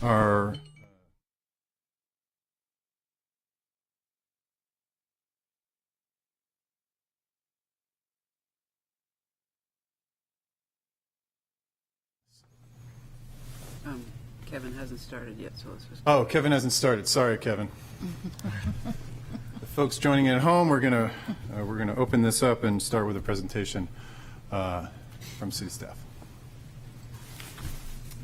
our Kevin hasn't started yet, so let's just. Oh, Kevin hasn't started. Sorry, Kevin. The folks joining at home, we're gonna open this up and start with a presentation from city staff.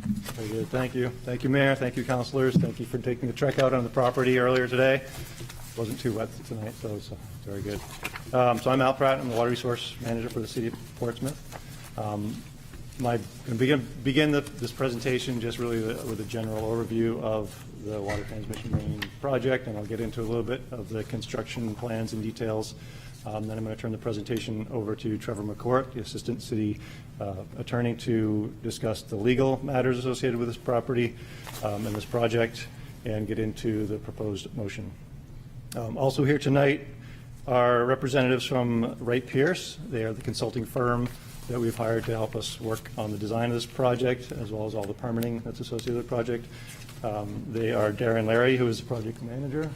Very good. Thank you. Thank you, Mayor. Thank you, councilors. Thank you for taking the trek out on the property earlier today. It wasn't too wet tonight, so it's very good. So I'm Al Pratt. I'm the Water Resource Manager for the City of Portsmouth. I'm going to begin this presentation just really with a general overview of the water transmission main project, and I'll get into a little bit of the construction plans and details. Then I'm going to turn the presentation over to Trevor McCourt, the Assistant City Attorney, to discuss the legal matters associated with this property and this project, and get into the proposed motion. Also here tonight are representatives from Wright Pierce. They are the consulting firm that we've hired to help us work on the design of this project, as well as all the permitting that's associated with the project. They are Darren Larry, who is the project manager,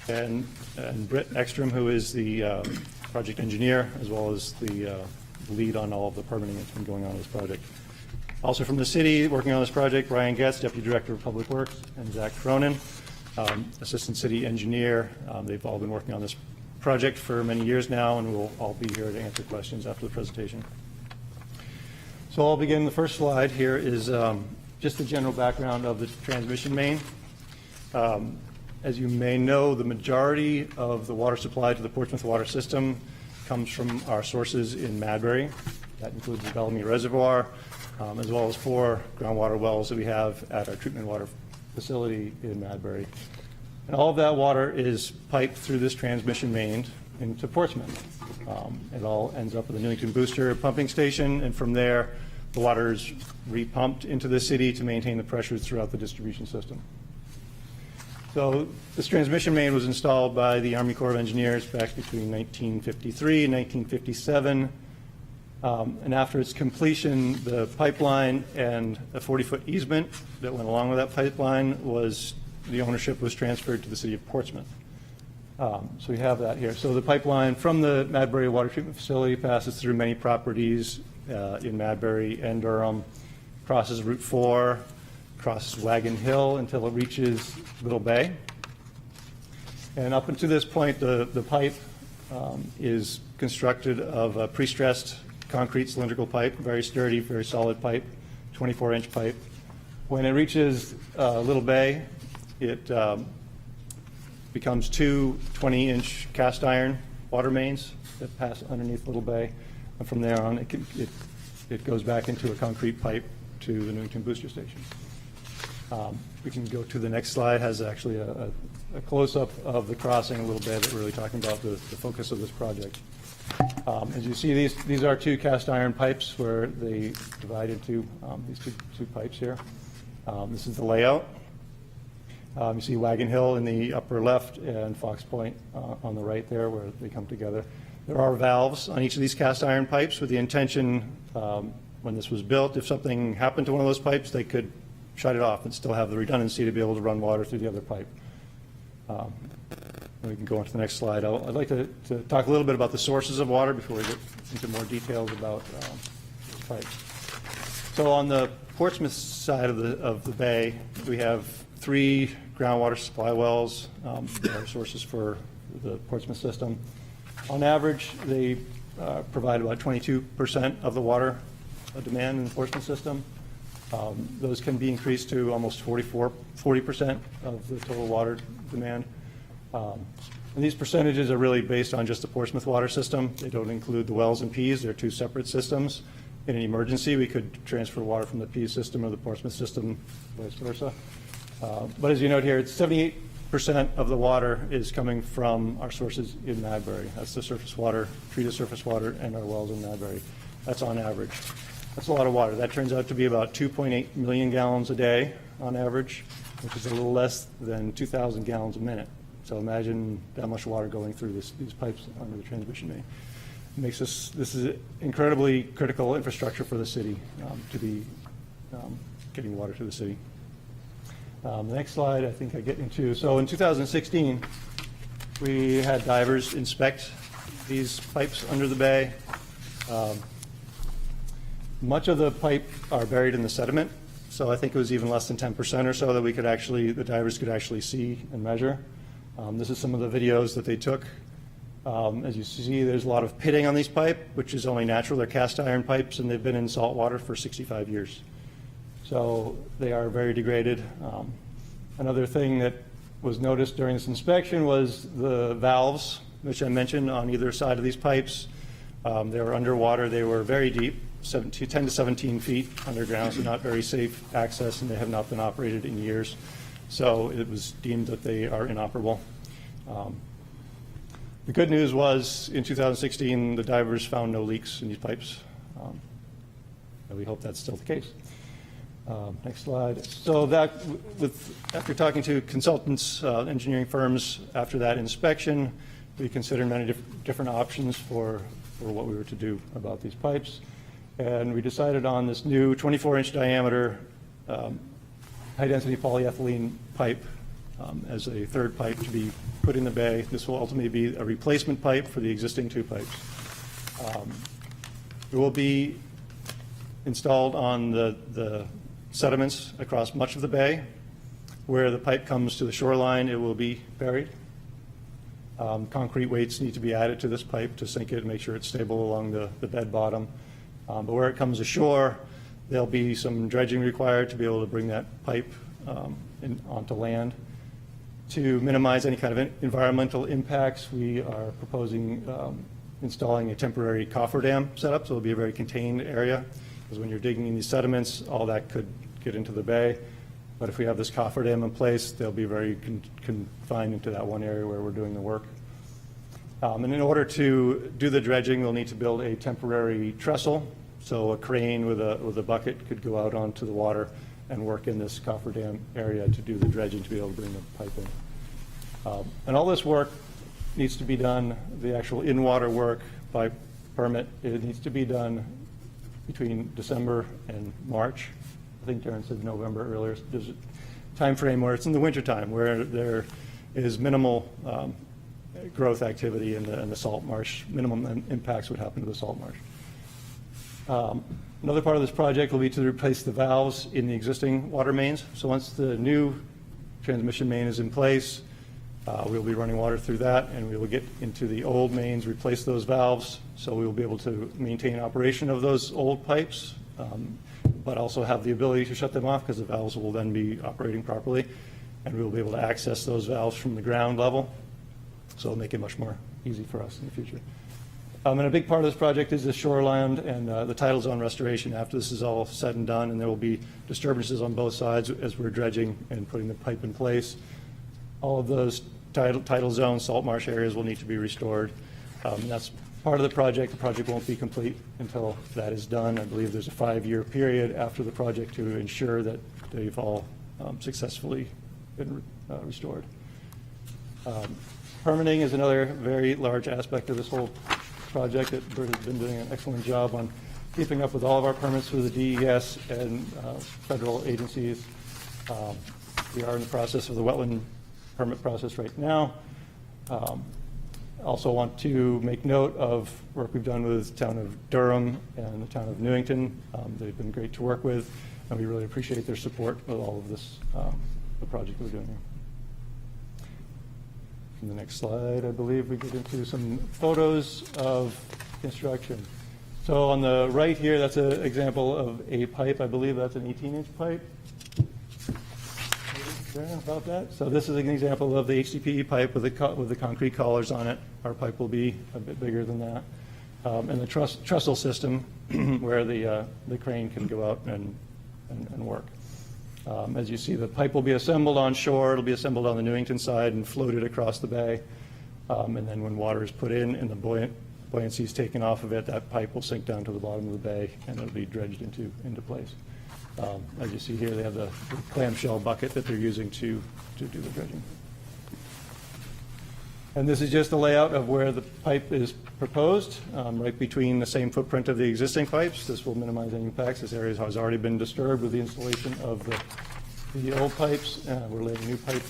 and Britt Ekstrom, who is the project engineer, as well as the lead on all of the permitting that's been going on in this project. Also from the city, working on this project, Ryan Getz, Deputy Director of Public Works, and Zach Cronin, Assistant City Engineer. They've all been working on this project for many years now, and we'll all be here to answer questions after the presentation. So I'll begin. The first slide here is just the general background of the transmission main. As you may know, the majority of the water supply to the Portsmouth water system comes from our sources in Madbury. That includes the Bellamy Reservoir, as well as 4 groundwater wells that we have at our treatment water facility in Madbury. And all of that water is piped through this transmission main into Portsmouth. It all ends up at the Newington Booster pumping station, and from there, the water is repumped into the city to maintain the pressures throughout the distribution system. So this transmission main was installed by the Army Corps of Engineers back between 1953 and 1957. And after its completion, the pipeline and a 40-foot easement that went along with that pipeline the ownership was transferred to the city of Portsmouth. So we have that here. So the pipeline from the Madbury Water Treatment Facility passes through many properties in Madbury and Durham, crosses Route 4, crosses Wagon Hill until it reaches Little Bay. And up until this point, the pipe is constructed of a pre-stressed concrete cylindrical pipe, very sturdy, very solid pipe, 24-inch pipe. When it reaches Little Bay, it becomes 2 20-inch cast iron water mains that pass underneath Little Bay. And from there on, it goes back into a concrete pipe to the Newington Booster Station. We can go to the next slide. Has actually a close-up of the crossing a little bit, really talking about the focus of this project. As you see, these are 2 cast iron pipes where they divide into these two pipes here. This is the layout. You see Wagon Hill in the upper left and Fox Point on the right there where they come together. There are valves on each of these cast iron pipes with the intention, when this was built, if something happened to one of those pipes, they could shut it off and still have the redundancy to be able to run water through the other pipe. We can go on to the next slide. I'd like to talk a little bit about the sources of water before we get into more details about these pipes. So on the Portsmouth side of the bay, we have 3 groundwater supply wells that are sources for the Portsmouth system. On average, they provide about 22% of the water demand in the Portsmouth system. Those can be increased to almost 40% of the total water demand. And these percentages are really based on just the Portsmouth water system. They don't include the wells and Pease. They're 2 separate systems. In an emergency, we could transfer water from the Pease system or the Portsmouth system, vice versa. But as you note here, it's 78% of the water is coming from our sources in Madbury. That's the surface water, treated surface water, and our wells in Madbury. That's on average. That's a lot of water. That turns out to be about 2.8 million gallons a day on average, which is a little less than 2,000 gallons a minute. So imagine that much water going through these pipes under the transmission main. This is incredibly critical infrastructure for the city to be getting water to the city. The next slide, I think I get into. So in 2016, we had divers inspect these pipes under the bay. Much of the pipe are buried in the sediment, so I think it was even less than 10% or so that we could actually, the divers could actually see and measure. This is some of the videos that they took. As you see, there's a lot of pitting on these pipe, which is only natural. They're cast iron pipes, and they've been in salt water for 65 years. So they are very degraded. Another thing that was noticed during this inspection was the valves, which I mentioned on either side of these pipes. They were underwater. They were very deep, 10 to 17 feet underground, so not very safe access, and they have not been operated in years. So it was deemed that they are inoperable. The good news was, in 2016, the divers found no leaks in these pipes. And we hope that's still the case. Next slide. So that, after talking to consultants, engineering firms, after that inspection, we considered many different options for what we were to do about these pipes. And we decided on this new 24-inch diameter high-density polyethylene pipe as a third pipe to be put in the bay. This will ultimately be a replacement pipe for the existing two pipes. It will be installed on the sediments across much of the bay. Where the pipe comes to the shoreline, it will be buried. Concrete weights need to be added to this pipe to sink it and make sure it's stable along the bed bottom. But where it comes ashore, there'll be some dredging required to be able to bring that pipe onto land. To minimize any kind of environmental impacts, we are proposing installing a temporary cofferdam setup, so it'll be a very contained area, because when you're digging in these sediments, all that could get into the bay. But if we have this cofferdam in place, they'll be very confined into that one area where we're doing the work. And in order to do the dredging, we'll need to build a temporary trestle, so a crane with a bucket could go out onto the water and work in this cofferdam area to do the dredging to be able to bring the pipe in. And all this work needs to be done, the actual in-water work by permit, it needs to be done between December and March. I think Darren said November earlier. There's a time frame where it's in the wintertime, where there is minimal growth activity in the salt marsh. Minimum impacts would happen to the salt marsh. Another part of this project will be to replace the valves in the existing water mains. So once the new transmission main is in place, we'll be running water through that, and we will get into the old mains, replace those valves, so we will be able to maintain operation of those old pipes, but also have the ability to shut them off because the valves will then be operating properly, and we will be able to access those valves from the ground level, so it'll make it much more easy for us in the future. And a big part of this project is the shoreline and the tidal zone restoration after this is all said and done, and there will be disturbances on both sides as we're dredging and putting the pipe in place. All of those tidal zone salt marsh areas will need to be restored. That's part of the project. The project won't be complete until that is done. I believe there's a 5-year period after the project to ensure that they've all successfully been restored. Permitting is another very large aspect of this whole project that Bert has been doing an excellent job on keeping up with all of our permits through the DES and federal agencies. We are in the process of the wetland permit process right now. Also want to make note of work we've done with the town of Durham and the town of Newington. They've been great to work with, and we really appreciate their support with all of this, the project we're doing here. In the next slide, I believe we get into some photos of construction. So on the right here, that's an example of a pipe. I believe that's an 18-inch pipe. About that. So this is an example of the HDPE pipe with the concrete collars on it. Our pipe will be a bit bigger than that. And the trestle system where the crane can go out and work. As you see, the pipe will be assembled on shore. It'll be assembled on the Newington side and floated across the bay. And then when water is put in and the buoyancy is taken off of it, that pipe will sink down to the bottom of the bay and it'll be dredged into place. As you see here, they have the clamshell bucket that they're using to do the dredging. And this is just a layout of where the pipe is proposed, right between the same footprint of the existing pipes. This will minimize any impacts. This area has already been disturbed with the installation of the old pipes. We're laying new pipe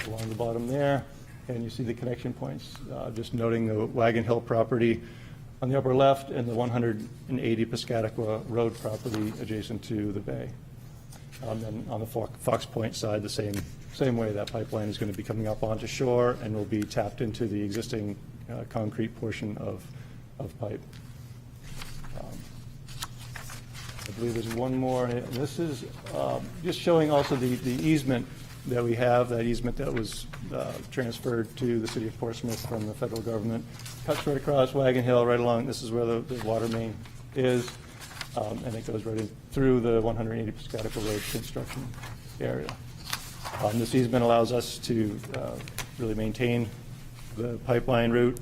along the bottom there, and you see the connection points. Just noting the Wagon Hill property on the upper left and the 180 Piscataqua Road property adjacent to the bay. And on the Fox Point side, the same way, that pipeline is going to be coming up onto shore and will be tapped into the existing concrete portion of pipe. I believe there's one more. This is just showing also the easement that we have, that easement that was transferred to the city of Portsmouth from the federal government. Cuts right across Wagon Hill, right along, this is where the water main is, and it goes right in through the 180 Piscataqua Road construction area. This easement allows us to really maintain the pipeline route.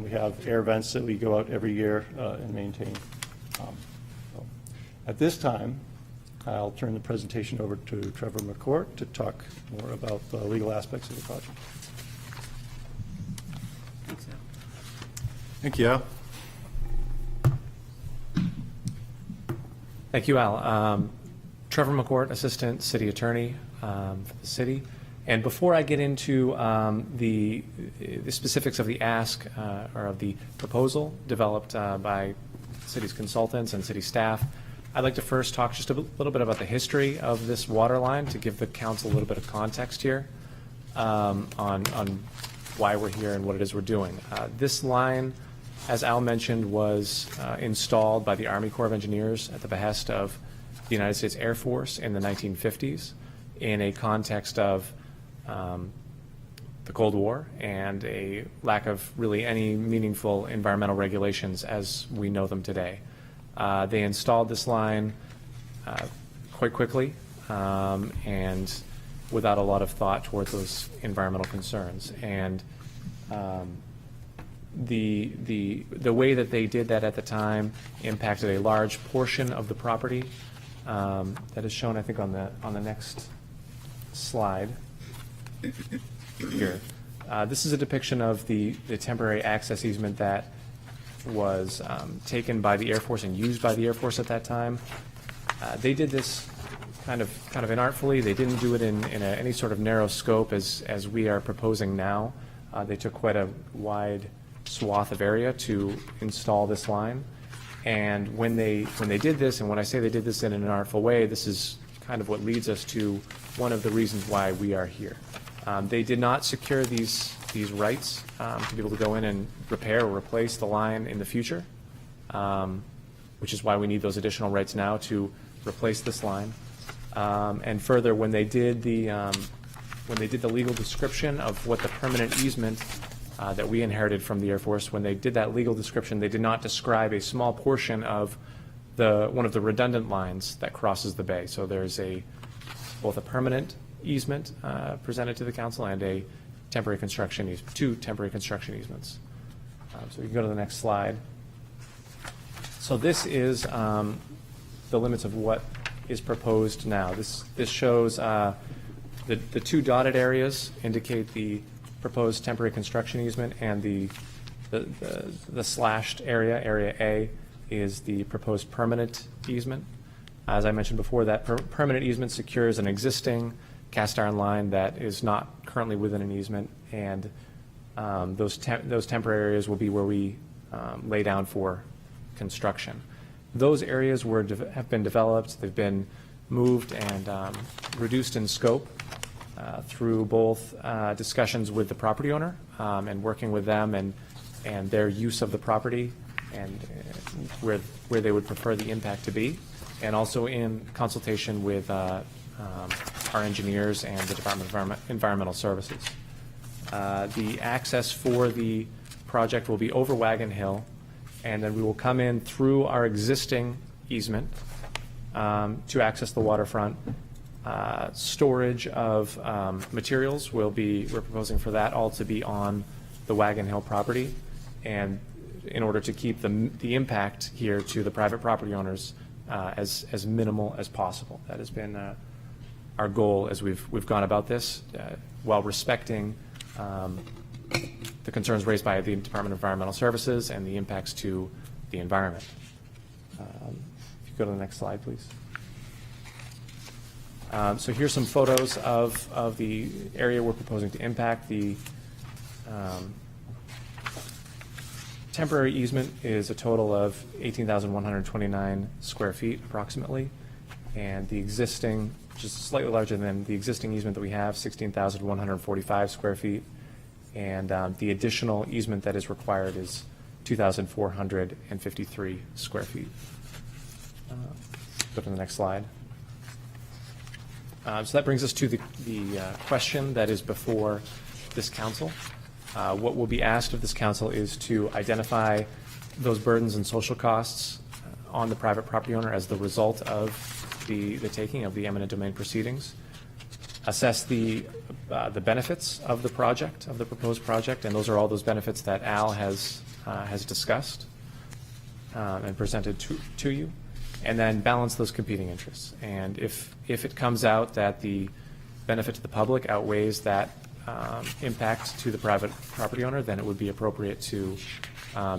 We have air vents that we go out every year and maintain. So at this time, I'll turn the presentation over to Trevor McCourt to talk more about the legal aspects of the project. Thanks, Al. Thank you, Al. Thank you, Al. Trevor McCourt, Assistant City Attorney for the city. And before I get into the specifics of the ask or of the proposal developed by city's consultants and city staff, I'd like to first talk just a little bit about the history of this water line to give the council a little bit of context here on why we're here and what it is we're doing. This line, as Al mentioned, was installed by the Army Corps of Engineers at the behest of the United States Air Force in the 1950s in a context of the Cold War and a lack of really any meaningful environmental regulations as we know them today. They installed this line quite quickly and without a lot of thought toward those environmental concerns. And the way that they did that at the time impacted a large portion of the property that is shown, I think, on the next slide here. This is a depiction of the temporary access easement that was taken by the Air Force and used by the Air Force at that time. They did this kind of inartfully. They didn't do it in any sort of narrow scope as we are proposing now. They took quite a wide swath of area to install this line. And when they did this, and when I say they did this in an artful way, this is kind of what leads us to one of the reasons why we are here. They did not secure these rights to be able to go in and repair or replace the line in the future, which is why we need those additional rights now to replace this line. And further, when they did the legal description of what the permanent easement that we inherited from the Air Force, when they did that legal description, they did not describe a small portion of one of the redundant lines that crosses the bay. So there's both a permanent easement presented to the council and a temporary construction easement, two temporary construction easements. So you can go to the next slide. So this is the limits of what is proposed now. This shows the two dotted areas indicate the proposed temporary construction easement, and the slashed area A, is the proposed permanent easement. As I mentioned before, that permanent easement secures an existing cast iron line that is not currently within an easement, and those temporary areas will be where we lay down for construction. Those areas have been developed. They've been moved and reduced in scope through both discussions with the property owner and working with them and their use of the property and where they would prefer the impact to be, and also in consultation with our engineers and the Department of Environmental Services. The access for the project will be over Wagon Hill, and then we will come in through our existing easement to access the waterfront. Storage of materials we're proposing for that all to be on the Wagon Hill property, and in order to keep the impact here to the private property owners as minimal as possible. That has been our goal as we've gone about this, while respecting the concerns raised by the Department of Environmental Services and the impacts to the environment. If you go to the next slide, please. So here's some photos of the area we're proposing to impact. The temporary easement is a total of 18,129 square feet approximately, and the existing, just slightly larger than the existing easement that we have, 16,145 square feet, and the additional easement that is required is 2,453 square feet. Go to the next slide. So that brings us to the question that is before this council. What will be asked of this council is to identify those burdens and social costs on the private property owner as the result of the taking of the eminent domain proceedings, assess the benefits of the project, of the proposed project, and those are all those benefits that Al has discussed and presented to you, and then balance those competing interests. And if it comes out that the benefit to the public outweighs that impact to the private property owner, then it would be appropriate to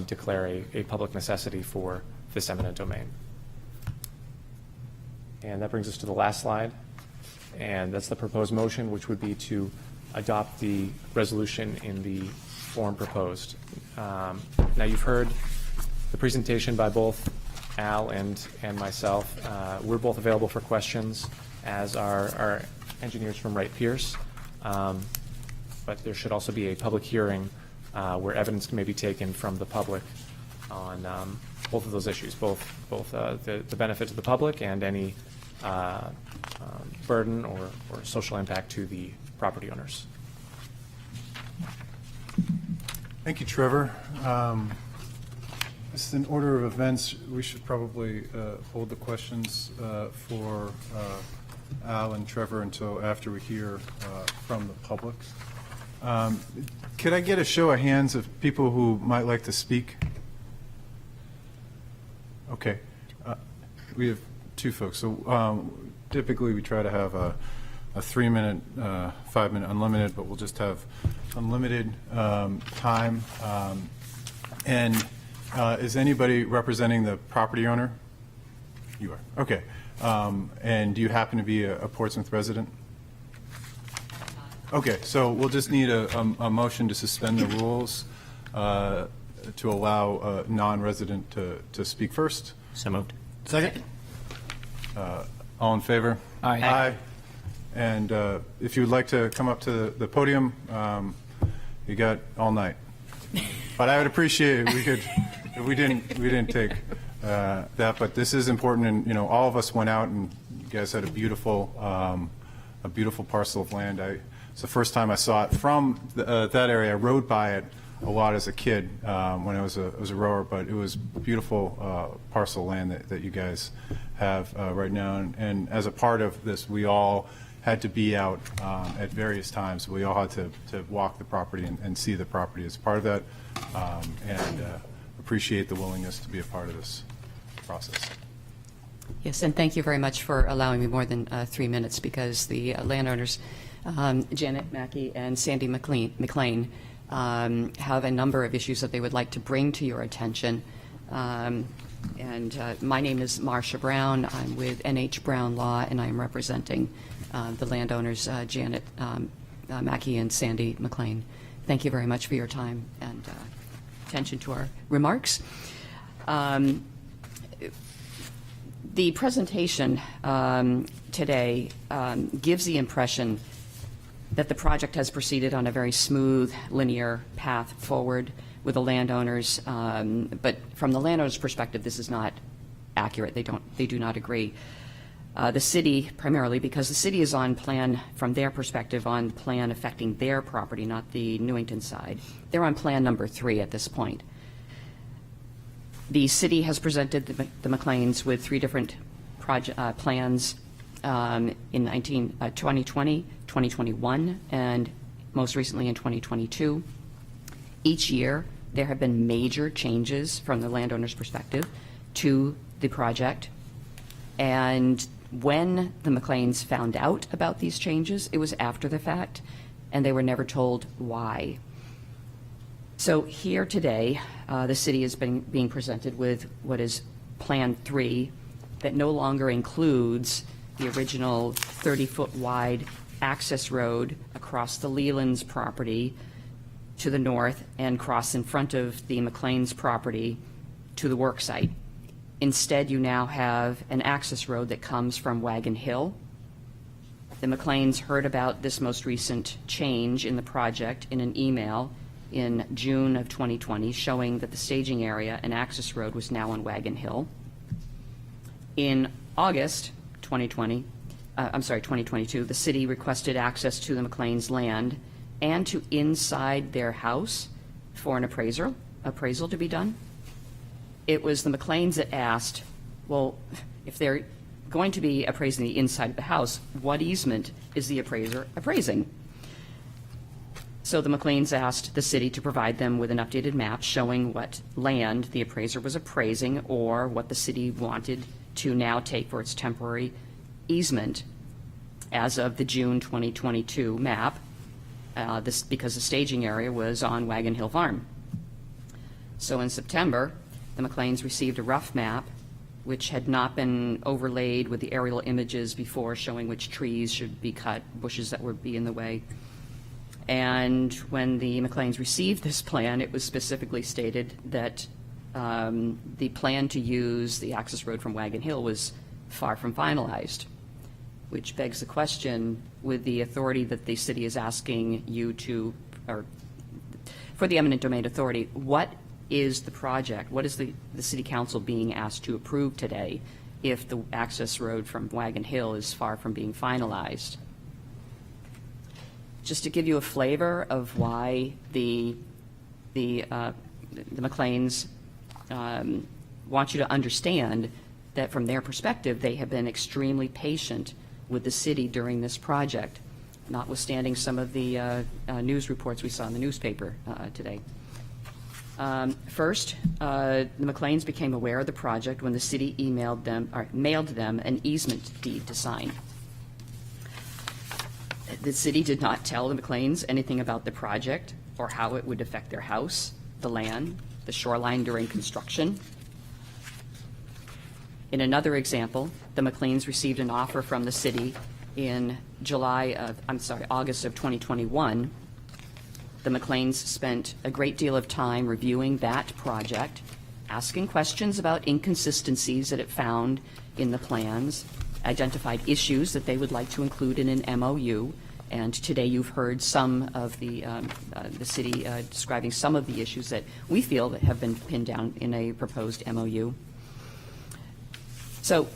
declare a public necessity for this eminent domain. And that brings us to the last slide, and that's the proposed motion, which would be to adopt the resolution in the form proposed. Now, you've heard the presentation by both Al and myself. We're both available for questions, as are our engineers from Wright Pierce. But there should also be a public hearing where evidence may be taken from the public on both of those issues, both the benefit to the public and any burden or social impact to the property owners. Thank you, Trevor. This is an order of events. We should probably hold the questions for Al and Trevor until after we hear from the public. Could I get a show of hands of people who might like to speak? Okay. We have two folks. So typically we try to have a 3-minute, 5-minute unlimited, but we'll just have unlimited time. And is anybody representing the property owner? You are. Okay. And do you happen to be a Portsmouth resident? Okay, so we'll just need a motion to suspend the rules to allow a non-resident to speak first. So moved. Second. All in favor? Aye. Aye. And if you would like to come up to the podium, you got all night. But I would appreciate it if we didn't take that. But this is important, and all of us went out, and you guys had a beautiful parcel of land. It's the first time I saw it from that area. I rode by it a lot as a kid when I was a rower, but it was a beautiful parcel of land that you guys have right now. And as a part of this, we all had to be out at various times. We all had to walk the property and see the property as part of that, and appreciate the willingness to be a part of this process. Yes, and thank you very much for allowing me more than 3 minutes, because the landowners, Janet Mackey and Sandy McLean, have a number of issues that they would like to bring to your attention. And my name is Marcia Brown. I'm with NH Brown Law, and I'm representing the landowners, Janet Mackey and Sandy McLean. Thank you very much for your time and attention to our remarks. The presentation today gives the impression that the project has proceeded on a very smooth, linear path forward with the landowners. But from the landowners' perspective, this is not accurate. They do not agree. The city, primarily because the city is on plan, from their perspective, on plan affecting their property, not the Newington side. They're on plan number 3 at this point. The city has presented the McLeans with 3 different plans in 2020, 2021, and most recently in 2022. Each year, there have been major changes from the landowner's perspective to the project. And when the McLeans found out about these changes, it was after the fact, and they were never told why. So here today, the city is being presented with what is Plan 3 that no longer includes the original 30-foot wide access road across the Leland's property to the north and cross in front of the McLean's property to the work site. Instead, you now have an access road that comes from Wagon Hill. The McLeans heard about this most recent change in the project in an email in June of 2020 showing that the staging area and access road was now on Wagon Hill. In August 2022, the city requested access to the McLean's land and to inside their house for an appraisal to be done. It was the McLeans that asked, well, if they're going to be appraising the inside of the house, what easement is the appraiser appraising? So the McLeans asked the city to provide them with an updated map showing what land the appraiser was appraising or what the city wanted to now take for its temporary easement as of the June 2022 map, because the staging area was on Wagon Hill Farm. So in September, the McLeans received a rough map which had not been overlaid with the aerial images before showing which trees should be cut, bushes that would be in the way. And when the McLeans received this plan, it was specifically stated that the plan to use the access road from Wagon Hill was far from finalized, which begs the question, with the authority that the city is asking you to, or for the eminent domain authority, what is the project, what is the city council being asked to approve today if the access road from Wagon Hill is far from being finalized? Just to give you a flavor of why the McLeans want you to understand that from their perspective, they have been extremely patient with the city during this project, notwithstanding some of the news reports we saw in the newspaper today. First, the McLeans became aware of the project when the city mailed them an easement deed to sign. The city did not tell the McLeans anything about the project or how it would affect their house, the land, the shoreline during construction. In another example, the McLeans received an offer from the city in August of 2021. The McLeans spent a great deal of time reviewing that project, asking questions about inconsistencies that it found in the plans, identified issues that they would like to include in an MOU, and today you've heard some of the city describing some of the issues that we feel that have been pinned down in a proposed MOU. So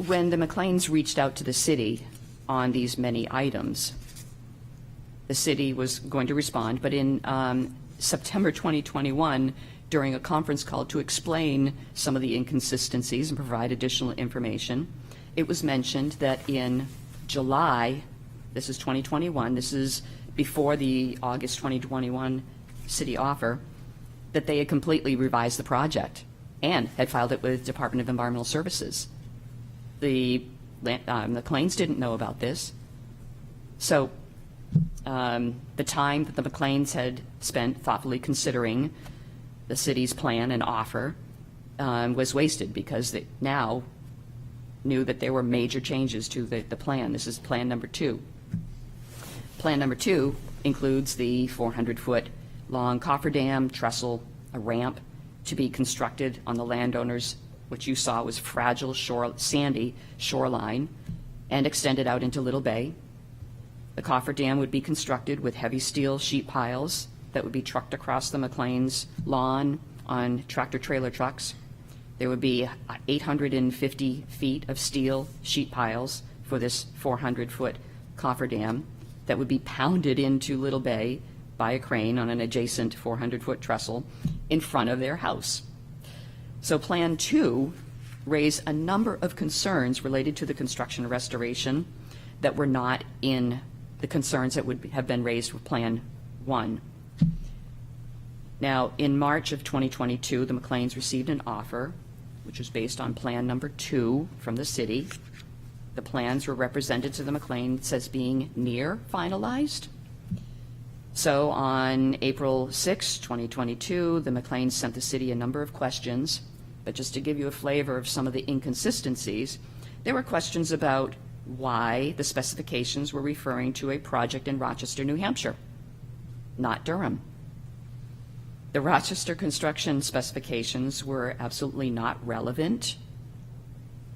when the McLeans reached out to the city on these many items, the city was going to respond, but in September 2021, during a conference call to explain some of the inconsistencies and provide additional information, it was mentioned that in July, this is 2021, this is before the August 2021 city offer, that they had completely revised the project and had filed it with Department of Environmental Services. The McLeans didn't know about this. So the time that the McLeans had spent thoughtfully considering the city's plan and offer was wasted because they now knew that there were major changes to the plan. This is plan number 2. Plan number 2 includes the 400-foot long cofferdam, trestle, a ramp to be constructed on the landowner's, which you saw was fragile sandy shoreline, and extended out into Little Bay. The cofferdam would be constructed with heavy steel sheet piles that would be trucked across the McLean's lawn on tractor-trailer trucks. There would be 850 feet of steel sheet piles for this 400-foot cofferdam that would be pounded into Little Bay by a crane on an adjacent 400-foot trestle in front of their house. So Plan 2 raised a number of concerns related to the construction and restoration that were not in the concerns that would have been raised with Plan 1. Now, in March of 2022, the McLeans received an offer, which was based on Plan number 2 from the city. The plans were represented to the McLeans as being near finalized. So on April 6, 2022, the McLeans sent the city a number of questions, but just to give you a flavor of some of the inconsistencies, There were questions about why the specifications were referring to a project in Rochester, New Hampshire, not Durham. The Rochester construction specifications were absolutely not relevant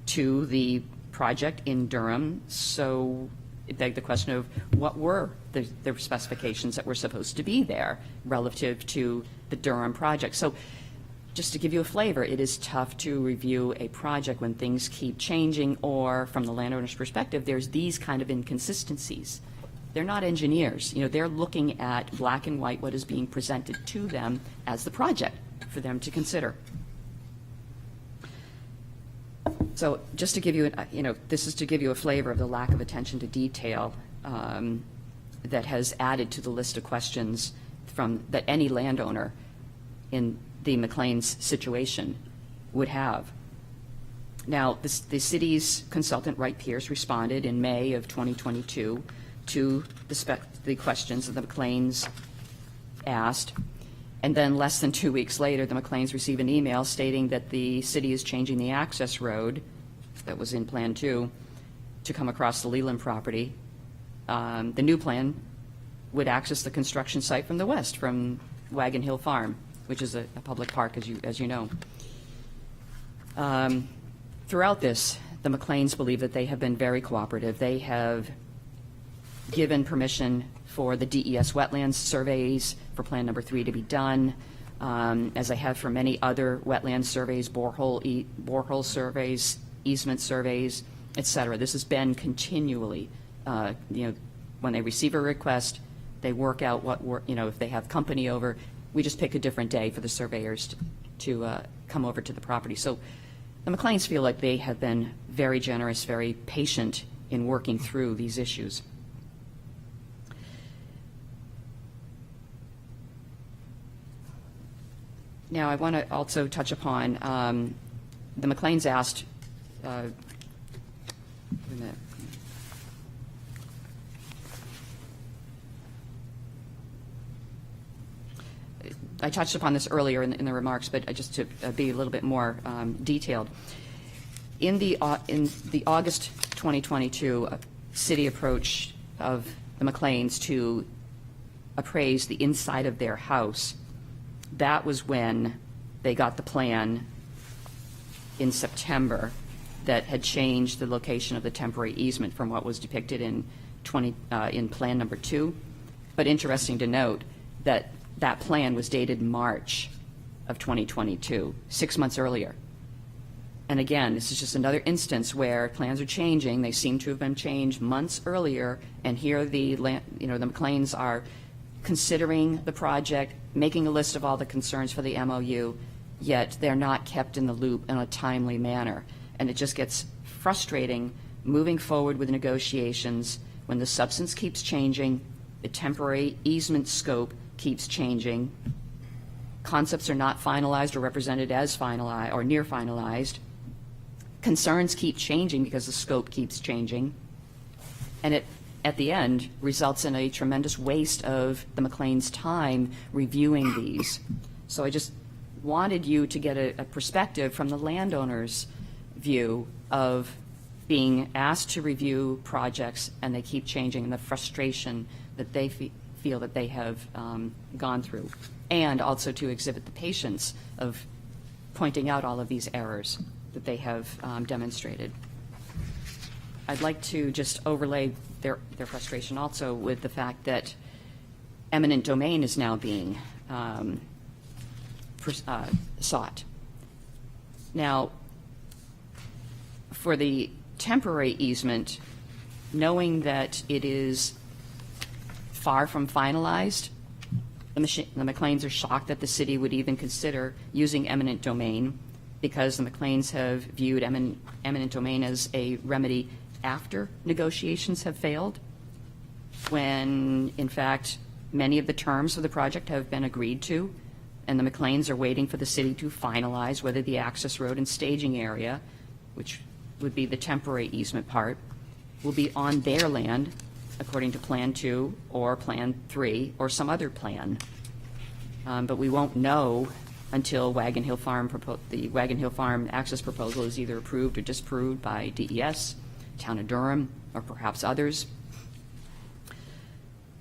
to the project in Durham, so it begged the question of what were the specifications that were supposed to be there relative to the Durham project. So just to give you a flavor, it is tough to review a project when things keep changing, or from the landowner's perspective, there's these kind of inconsistencies. They're not engineers. You know, they're looking at black and white what is being presented to them as the project for them to consider. So just to give you, this is to give you a flavor of the lack of attention to detail that has added to the list of questions that any landowner in the McLean's situation would have. Now, the city's consultant, Wright Pierce, responded in May of 2022 to the questions that the McLean's asked, and then less than 2 weeks later, the McLean's received an email stating that the city is changing the access road that was in Plan 2 to come across the Leland property. The new plan would access the construction site from the west, from Wagon Hill Farm, which is a public park, as you know. Throughout this, the McLean's believe that they have been very cooperative. They have given permission for the DES wetlands surveys for Plan Number 3 to be done, as I have for many other wetland surveys, borehole surveys, easement surveys, et cetera. This has been continually, when they receive a request, they work out if they have company over, we just pick a different day for the surveyors to come over to the property. So the McLean's feel like they have been very generous, very patient in working through these issues. Now, I want to also touch upon the McLean's asked. Wait a minute. I touched upon this earlier in the remarks, but just to be a little bit more detailed. In the August 2022 city approach of the McLean's to appraise the inside of their house, that was when they got the plan in September that had changed the location of the temporary easement from what was depicted in Plan Number 2. But interesting to note that that plan was dated March of 2022, 6 months earlier. And again, this is just another instance where plans are changing. They seem to have been changed months earlier, and here the McLean's are considering the project, making a list of all the concerns for the MOU, yet they're not kept in the loop in a timely manner. And it just gets frustrating moving forward with negotiations when the substance keeps changing, the temporary easement scope keeps changing, concepts are not finalized or represented as finalized or near finalized, concerns keep changing because the scope keeps changing, and it, at the end, results in a tremendous waste of the McLean's time reviewing these. So I just wanted you to get a perspective from the landowner's view of being asked to review projects and they keep changing, and the frustration that they feel that they have gone through, and also to exhibit the patience of pointing out all of these errors that they have demonstrated. I'd like to just overlay their frustration also with the fact that eminent domain is now being sought. Now, for the temporary easement, knowing that it is far from finalized, the McLean's are shocked that the city would even consider using eminent domain, because the McLean's have viewed eminent domain as a remedy after negotiations have failed, when in fact many of the terms of the project have been agreed to, and the McLean's are waiting for the city to finalize whether the access road and staging area, which would be the temporary easement part, will be on their land according to Plan 2 or Plan 3 or some other plan. But we won't know until the Wagon Hill Farm access proposal is either approved or disapproved by DES, Town of Durham, or perhaps others.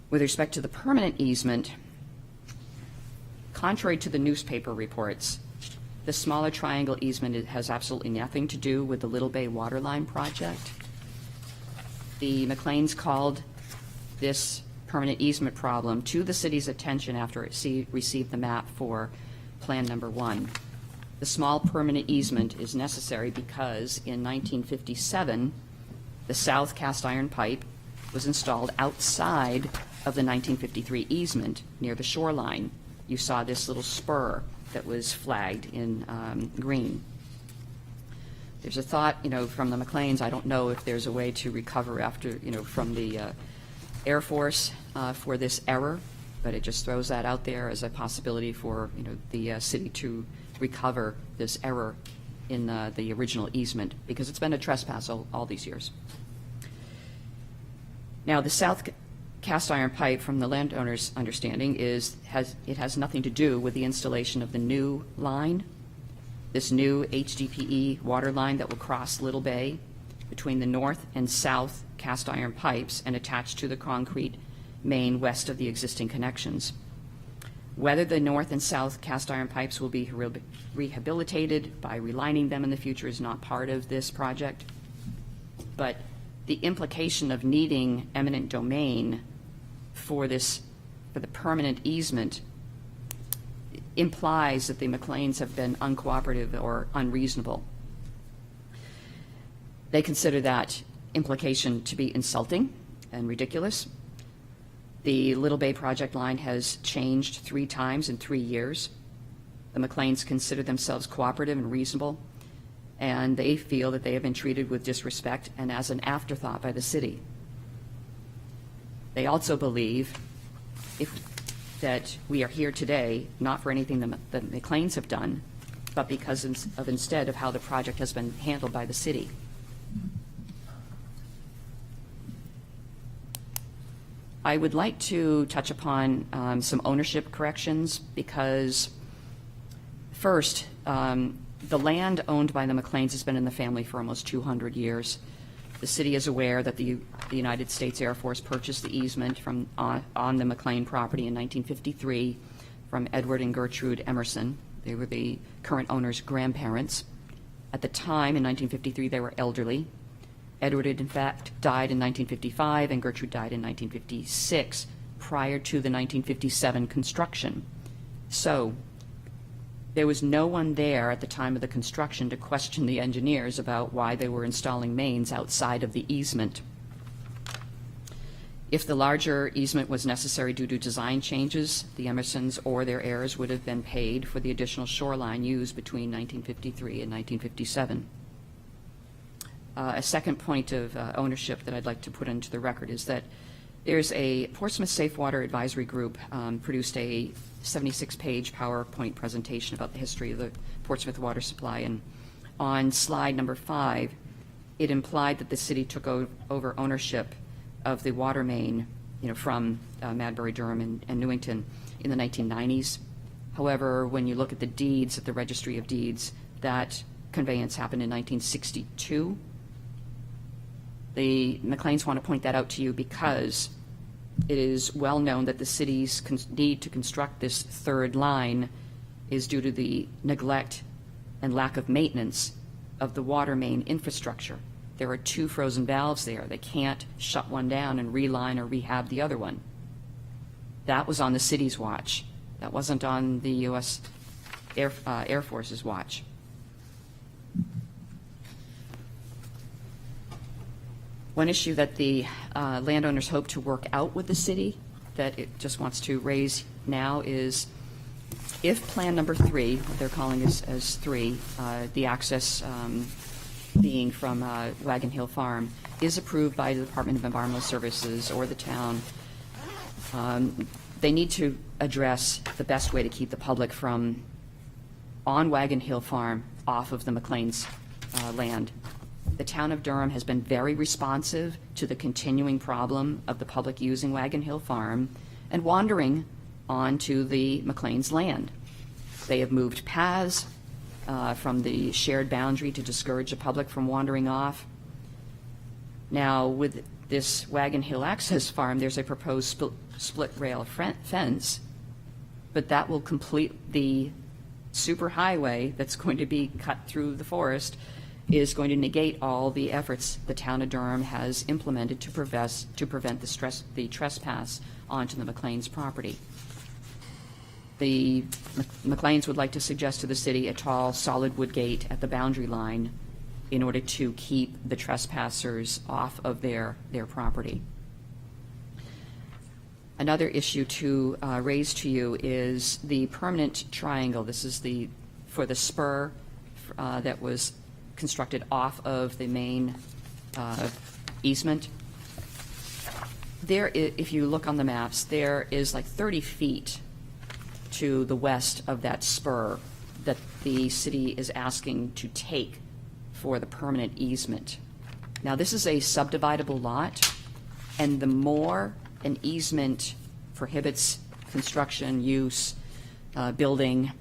With respect to the permanent easement, contrary to the newspaper reports, the smaller triangle easement has absolutely nothing to do with the Little Bay Waterline project. The McLeans called this permanent easement problem to the city's attention after it received the map for Plan Number 1. The small permanent easement is necessary because in 1957, the south cast iron pipe was installed outside of the 1953 easement near the shoreline. You saw this little spur that was flagged in green. There's a thought, from the McLeans, I don't know if there's a way to recover after, from the Air Force for this error, but it just throws that out there as a possibility for, the city to recover this error in the original easement, because it's been a trespass all these years. Now, the south cast iron pipe, from the landowner's understanding, has nothing to do with the installation of the new line, this new HDPE water line that will cross Little Bay between the north and south cast iron pipes and attach to the concrete main west of the existing connections. Whether the north and south cast iron pipes will be rehabilitated by relining them in the future is not part of this project, but the implication of needing eminent domain for the permanent easement implies that the McLeans have been uncooperative or unreasonable. They consider that implication to be insulting and ridiculous. The Little Bay project line has changed 3 times in 3 years. The McLeans consider themselves cooperative and reasonable, and they feel that they have been treated with disrespect and as an afterthought by the city. They also believe that we are here today not for anything the McLeans have done, but because instead of how the project has been handled by the city. I would like to touch upon some ownership corrections because, first, the land owned by the McLeans has been in the family for almost 200 years. The city is aware that the United States Air Force purchased the easement on the McLean property in 1953 from Edward and Gertrude Emerson. They were the current owner's grandparents. At the time, in 1953, they were elderly. Edward had, in fact, died in 1955, and Gertrude died in 1956, prior to the 1957 construction. So there was no one there at the time of the construction to question the engineers about why they were installing mains outside of the easement. If the larger easement was necessary due to design changes, the Emersons or their heirs would have been paid for the additional shoreline used between 1953 and 1957. A second point of ownership that I'd like to put into the record is that there's a Portsmouth Safe Water Advisory Group produced a 76-page PowerPoint presentation about the history of the Portsmouth water supply, and on slide number 5, it implied that the city took over ownership of the water main, from Madbury, Durham, and Newington in the 1990s. However, when you look at the deeds at the Registry of Deeds, that conveyance happened in 1962. The McLeans want to point that out to you because it is well known that the city's need to construct this third line is due to the neglect and lack of maintenance of the water main infrastructure. There are 2 frozen valves there. They can't shut one down and reline or rehab the other one. That was on the city's watch. That wasn't on the U.S. Air Force's watch. One issue that the landowners hope to work out with the city, that it just wants to raise now, is if Plan Number 3, what they're calling as 3, the access being from Wagon Hill Farm, is approved by the Department of Environmental Services or the town, they need to address the best way to keep the public from, on Wagon Hill Farm, off of the McLean's land. The town of Durham has been very responsive to the continuing problem of the public using Wagon Hill Farm and wandering onto the McLean's land. They have moved paths from the shared boundary to discourage the public from wandering off. Now, with this Wagon Hill Access Farm, there's a proposed split rail fence, but that will complete the superhighway that's going to be cut through the forest, is going to negate all the efforts the town of Durham has implemented to prevent the trespass onto the McLean's property. The McLean's would like to suggest to the city a tall, solid wood gate at the boundary line in order to keep the trespassers off of their property. Another issue to raise to you is the permanent triangle. This is for the spur that was constructed off of the main easement. There, if you look on the maps, there is like 30 feet to the west of that spur that the city is asking to take for the permanent easement. Now, this is a subdividable lot, and the more an easement prohibits construction, use, building,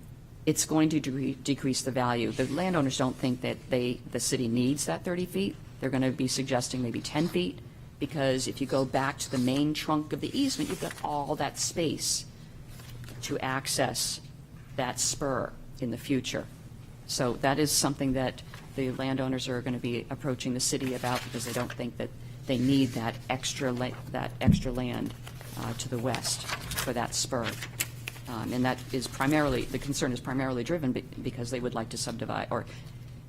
it's going to decrease the value. The landowners don't think that the city needs that 30 feet. They're going to be suggesting maybe 10 feet, because if you go back to the main trunk of the easement, you've got all that space to access that spur in the future. So that is something that the landowners are going to be approaching the city about, because they don't think that they need that extra land to the west for that spur. And that is primarily, the concern is primarily driven because they would like to subdivide, or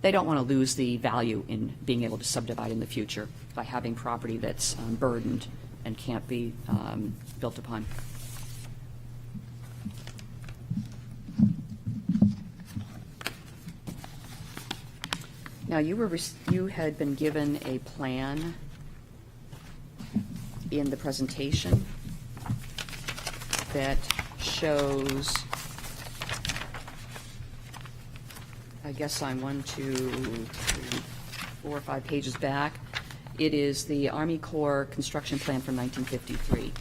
they don't want to lose the value in being able to subdivide in the future by having property that's burdened and can't be built upon. Now, you had been given a plan in the presentation that shows, I guess I'm 1, 2, 3, 4, 5 pages back. It is the Army Corps construction plan from 1953.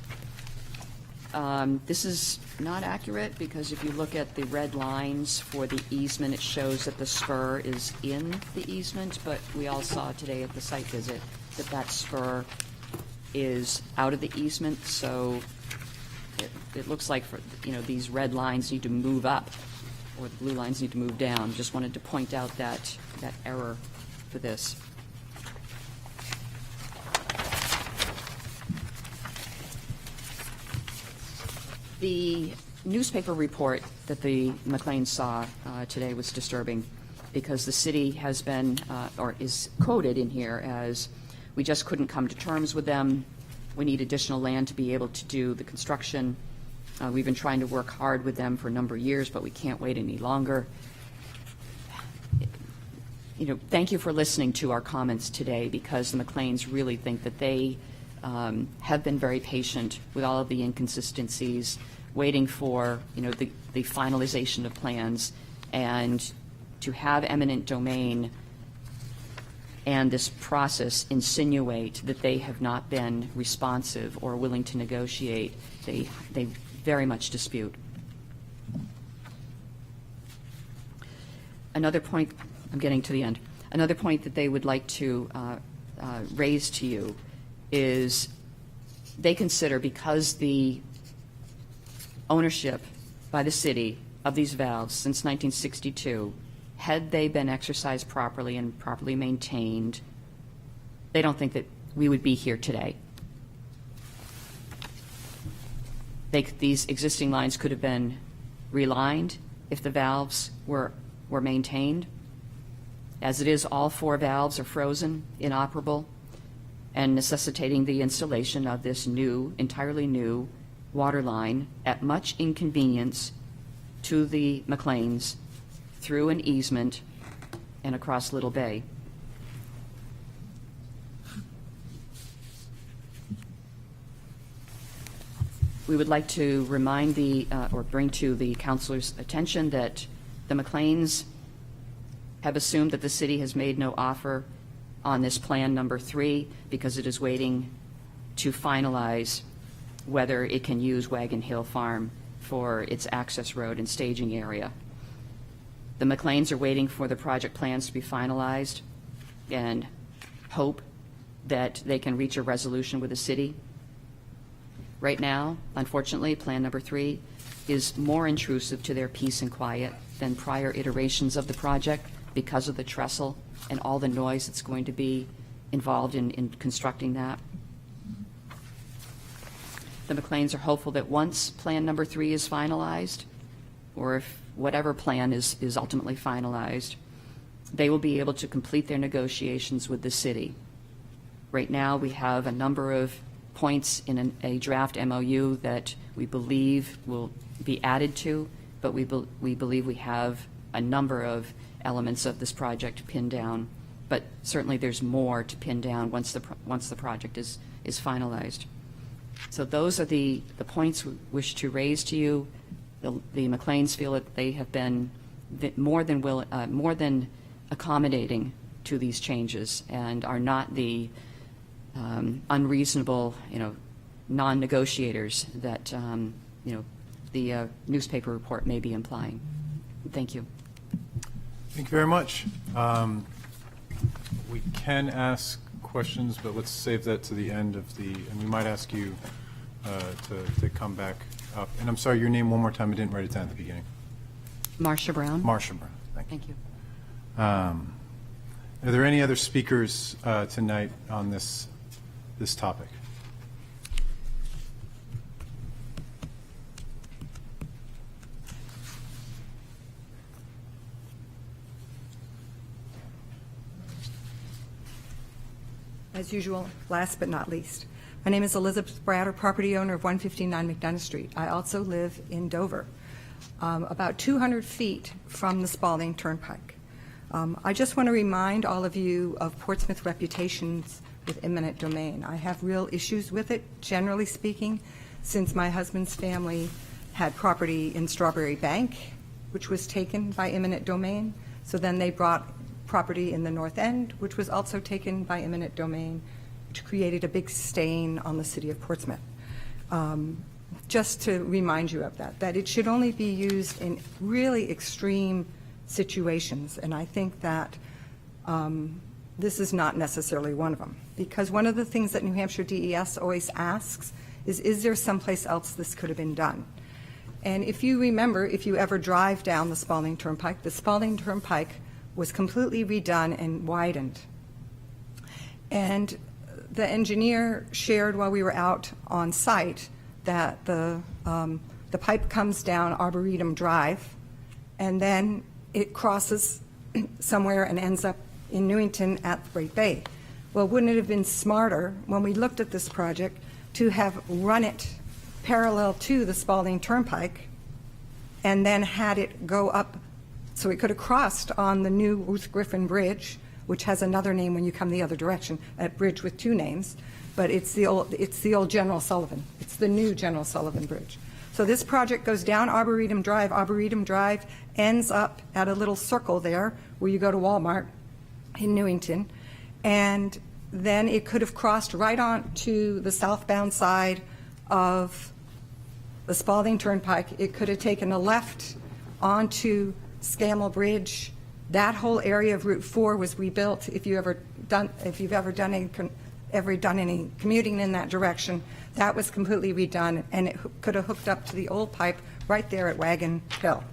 This is not accurate, because if you look at the red lines for the easement, it shows that the spur is in the easement, but we all saw today at the site visit that that spur is out of the easement, so it looks like these red lines need to move up, or the blue lines need to move down. Just wanted to point out that error for this. The newspaper report that the McLean saw today was disturbing, because the city has been, or is quoted in here as, we just couldn't come to terms with them. We need additional land to be able to do the construction. We've been trying to work hard with them for a number of years, but we can't wait any longer. Thank you for listening to our comments today, because the McLeans really think that they have been very patient with all of the inconsistencies, waiting for the finalization of plans, and to have eminent domain and this process insinuate that they have not been responsive or willing to negotiate. They very much dispute. Another point, I'm getting to the end, another point that they would like to raise to you is they consider, because the ownership by the city of these valves since 1962, had they been exercised properly and properly maintained, they don't think that we would be here today. These existing lines could have been relined if the valves were maintained. As it is, all 4 valves are frozen, inoperable, and necessitating the installation of this entirely new water line at much inconvenience to the McLeans through an easement and across Little Bay. We would like to remind or bring to the councilor's attention that the McLeans have assumed that the city has made no offer on this plan number 3, because it is waiting to finalize whether it can use Wagon Hill Farm for its access road and staging area. The McLeans are waiting for the project plans to be finalized and hope that they can reach a resolution with the city. Right now, unfortunately, Plan Number 3 is more intrusive to their peace and quiet than prior iterations of the project because of the trestle and all the noise that's going to be involved in constructing that. The McLeans are hopeful that once Plan Number 3 is finalized, or if whatever plan is ultimately finalized, they will be able to complete their negotiations with the city. Right now, we have a number of points in a draft MOU that we believe will be added to, but we believe we have a number of elements of this project pinned down. But certainly there's more to pin down once the project is finalized. So those are the points we wish to raise to you. The McLeans feel that they have been more than accommodating to these changes and are not the unreasonable, non-negotiators that, the newspaper report may be implying. Thank you. Thank you very much. We can ask questions, but let's save that to the end of and we might ask you to come back up. And I'm sorry, your name one more time. I didn't write it down at the beginning. Marcia Brown. Marcia Brown. Thank you. Thank you. Are there any other speakers tonight on this topic? As usual, last but not least, my name is Elizabeth Bratter, property owner of 159 McDonough Street. I also live in Dover, about 200 feet from the Spalding Turnpike. I just want to remind all of you of Portsmouth reputations with eminent domain. I have real issues with it, generally speaking, since my husband's family had property in Strawberry Bank, which was taken by eminent domain. So then they brought property in the North End, which was also taken by eminent domain, which created a big stain on the city of Portsmouth. Just to remind you of that it should only be used in really extreme situations, and I think that this is not necessarily one of them. Because one of the things that New Hampshire DES always asks is there someplace else this could have been done? And if you remember, if you ever drive down the Spalding Turnpike was completely redone and widened. And the engineer shared while we were out on site that the pipe comes down Arboretum Drive, and then it crosses somewhere and ends up in Newington at Great Bay. Well, wouldn't it have been smarter when we looked at this project to have run it parallel to the Spalding Turnpike and then had it go up so it could have crossed on the new Ruth Griffin Bridge, which has another name when you come the other direction, a bridge with two names, but it's the old General Sullivan. It's the new General Sullivan Bridge. So this project goes down Arboretum Drive. Arboretum Drive ends up at a little circle there where you go to Walmart in Newington, and then it could have crossed right on to the southbound side of the Spalding Turnpike. It could have taken a left onto Scammell Bridge. That whole area of Route 4 was rebuilt. If you've ever done any commuting in that direction, that was completely redone, and it could have hooked up to the old pipe right there at Wagon Hill.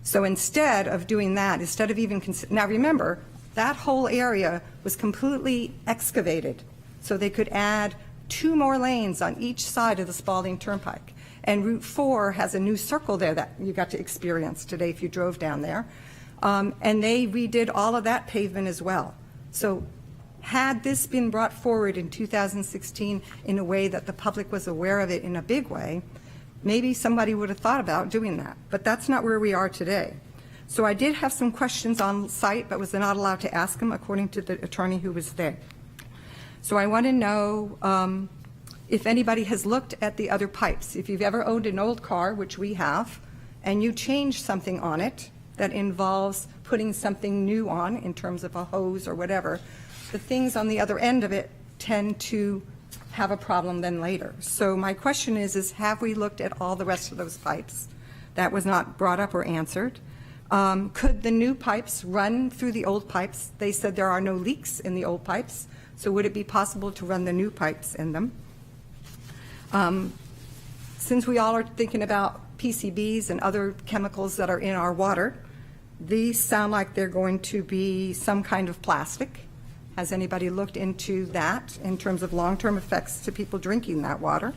So instead of doing that, instead of even now remember, that whole area was completely excavated, so they could add 2 more lanes on each side of the Spalding Turnpike. And Route 4 has a new circle there that you got to experience today if you drove down there. And they redid all of that pavement as well. So had this been brought forward in 2016 in a way that the public was aware of it in a big way, maybe somebody would have thought about doing that. But that's not where we are today. So I did have some questions on site, but was not allowed to ask them according to the attorney who was there. So I want to know if anybody has looked at the other pipes. If you've ever owned an old car, which we have, and you change something on it that involves putting something new on in terms of a hose or whatever, the things on the other end of it tend to have a problem then later. So my question is have we looked at all the rest of those pipes? That was not brought up or answered. Could the new pipes run through the old pipes? They said there are no leaks in the old pipes, so would it be possible to run the new pipes in them? Since we all are thinking about PCBs and other chemicals that are in our water, these sound like they're going to be some kind of plastic. Has anybody looked into that in terms of long-term effects to people drinking that water?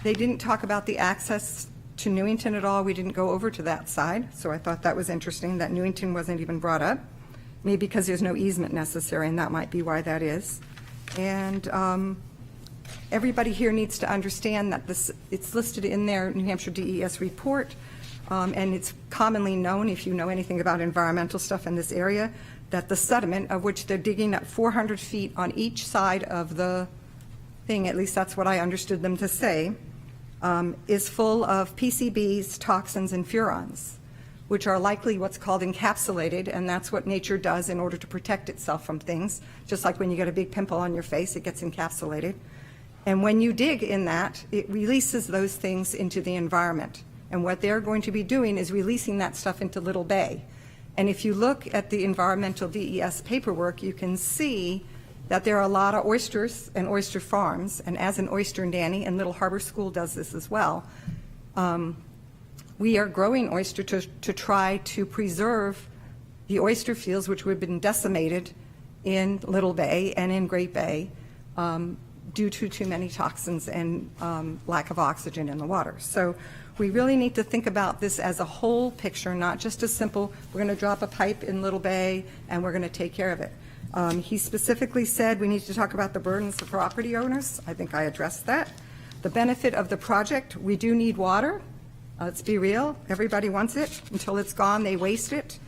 They didn't talk about the access to Newington at all. We didn't go over to that side, so I thought that was interesting that Newington wasn't even brought up. Maybe because there's no easement necessary, and that might be why that is. And everybody here needs to understand that it's listed in their New Hampshire DES report, and it's commonly known, if you know anything about environmental stuff in this area, that the sediment, of which they're digging up 400 feet on each side of the thing, at least that's what I understood them to say, is full of PCBs, toxins, and furans, which are likely what's called encapsulated, and that's what nature does in order to protect itself from things. Just like when you get a big pimple on your face, it gets encapsulated. And when you dig in that, it releases those things into the environment. And what they're going to be doing is releasing that stuff into Little Bay. And if you look at the environmental DES paperwork, you can see that there are a lot of oysters and oyster farms. And as an oyster nanny, and Little Harbor School does this as well, we are growing oyster to try to preserve the oyster fields, which would have been decimated in Little Bay and in Great Bay due to too many toxins and lack of oxygen in the water. So we really need to think about this as a whole picture, not just a simple, we're going to drop a pipe in Little Bay and we're going to take care of it. He specifically said we need to talk about the burdens of property owners. I think I addressed that. The benefit of the project, we do need water. Let's be real. Everybody wants it. Until it's gone, they waste it.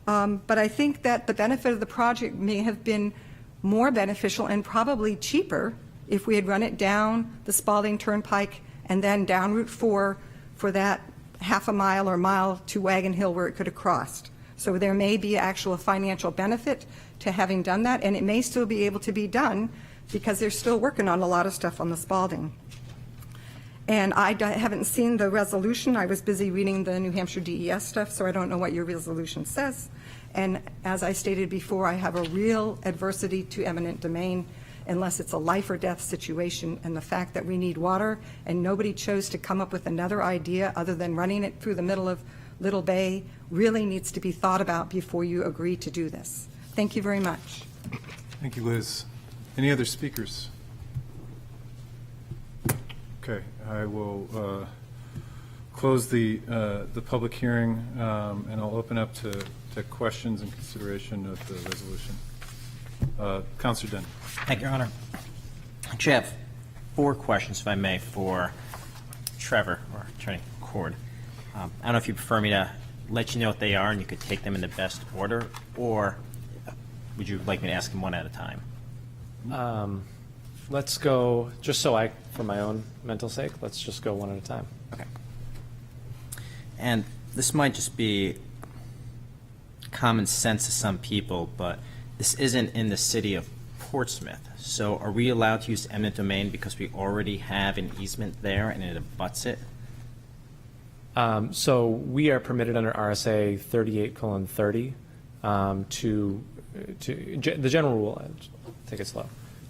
But I think that the benefit of the project may have been more beneficial and probably cheaper if we had run it down the Spalding Turnpike and then down Route 4 for that half a mile or mile to Wagon Hill where it could have crossed. So there may be actual financial benefit to having done that, and it may still be able to be done because they're still working on a lot of stuff on the Spalding. And I haven't seen the resolution. I was busy reading the New Hampshire DES stuff, so I don't know what your resolution says. And as I stated before, I have a real adversity to eminent domain unless it's a life or death situation. And the fact that we need water and nobody chose to come up with another idea other than running it through the middle of Little Bay really needs to be thought about before you agree to do this. Thank you very much. Thank you, Liz. Any other speakers? Okay, I will close the public hearing, and I'll open up to questions and consideration of the resolution. Councilor Denny. Thank you, Your Honor. Actually, I have 4 questions, if I may, for Trevor or Attorney Cord. I don't know if you prefer me to let you know what they are and you could take them in the best order, or would you like me to ask them one at a time? Let's go, just so for my own mental sake, let's just go one at a time. Okay. And this might just be common sense to some people, but this isn't in the city of Portsmouth. So are we allowed to use eminent domain because we already have an easement there and it abuts it? So we are permitted under RSA 38:30 the general rule, take it slow.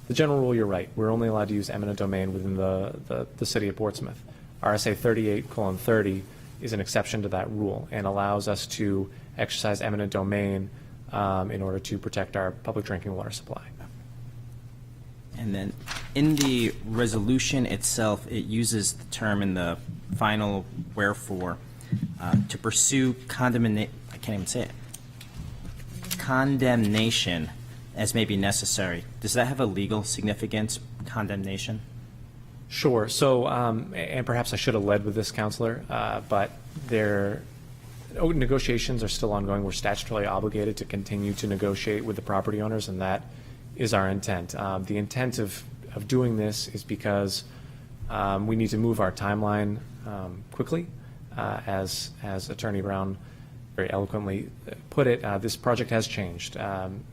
The general rule, you're right. We're only allowed to use eminent domain within the city of Portsmouth. RSA 38:30 is an exception to that rule and allows us to exercise eminent domain in order to protect our public drinking water supply. And then in the resolution itself, it uses the term in the final wherefore to pursue condemnation as may be necessary. Does that have a legal significance, condemnation? Sure. So, and perhaps I should have led with this, Counselor, but negotiations are still ongoing. We're statutorily obligated to continue to negotiate with the property owners, and that is our intent. The intent of doing this is because we need to move our timeline quickly. As Attorney Brown very eloquently put it, this project has changed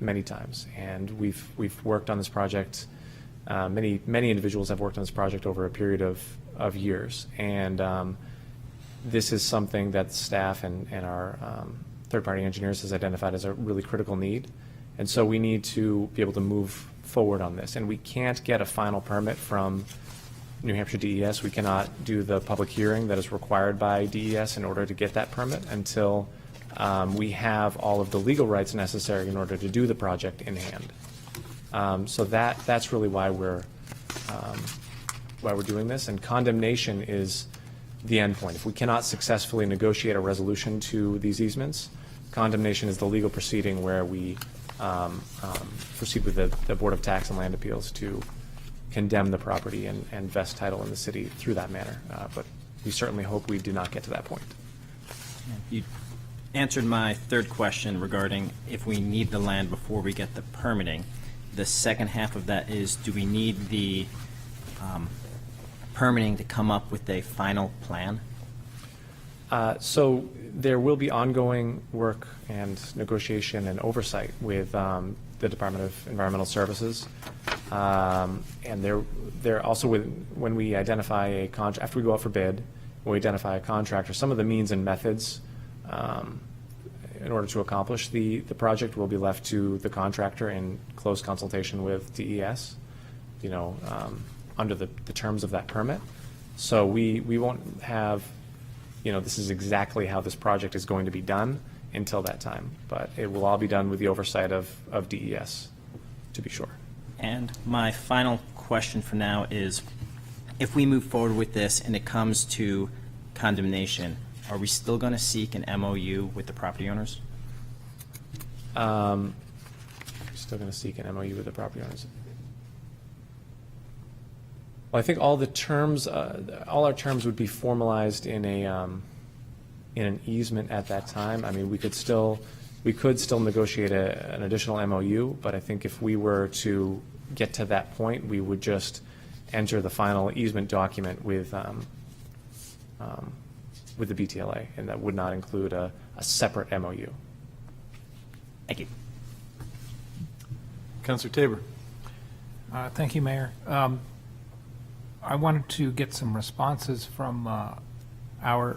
many times, and we've worked on this project Many individuals have worked on this project over a period of years, and this is something that staff and our third-party engineers has identified as a really critical need. And so we need to be able to move forward on this. And we can't get a final permit from New Hampshire DES. We cannot do the public hearing that is required by DES in order to get that permit until we have all of the legal rights necessary in order to do the project in hand. So that's really why we're doing this. And condemnation is the end point. If we cannot successfully negotiate a resolution to these easements, condemnation is the legal proceeding where we proceed with the Board of Tax and Land Appeals to condemn the property and vest title in the city through that manner. But we certainly hope we do not get to that point. You answered my third question regarding if we need the land before we get the permitting. The second half of that is, do we need the permitting to come up with a final plan? So there will be ongoing work and negotiation and oversight with the Department of Environmental Services. And there also, when we identify a contract, after we go out for bid, when we identify a contractor, some of the means and methods in order to accomplish the project will be left to the contractor in close consultation with DES, under the terms of that permit. So we won't have, this is exactly how this project is going to be done until that time. But it will all be done with the oversight of DES, to be sure. And my final question for now is, if we move forward with this and it comes to condemnation, are we still going to seek an MOU with the property owners? We're still going to seek an MOU with the property owners. Well, I think all the terms, all our terms would be formalized in an easement at that time. I mean, we could still negotiate an additional MOU, but I think if we were to get to that point, we would just enter the final easement document with the BTLA, and that would not include a separate MOU. Thank you. Councilor Tabor. Thank you, Mayor. I wanted to get some responses from our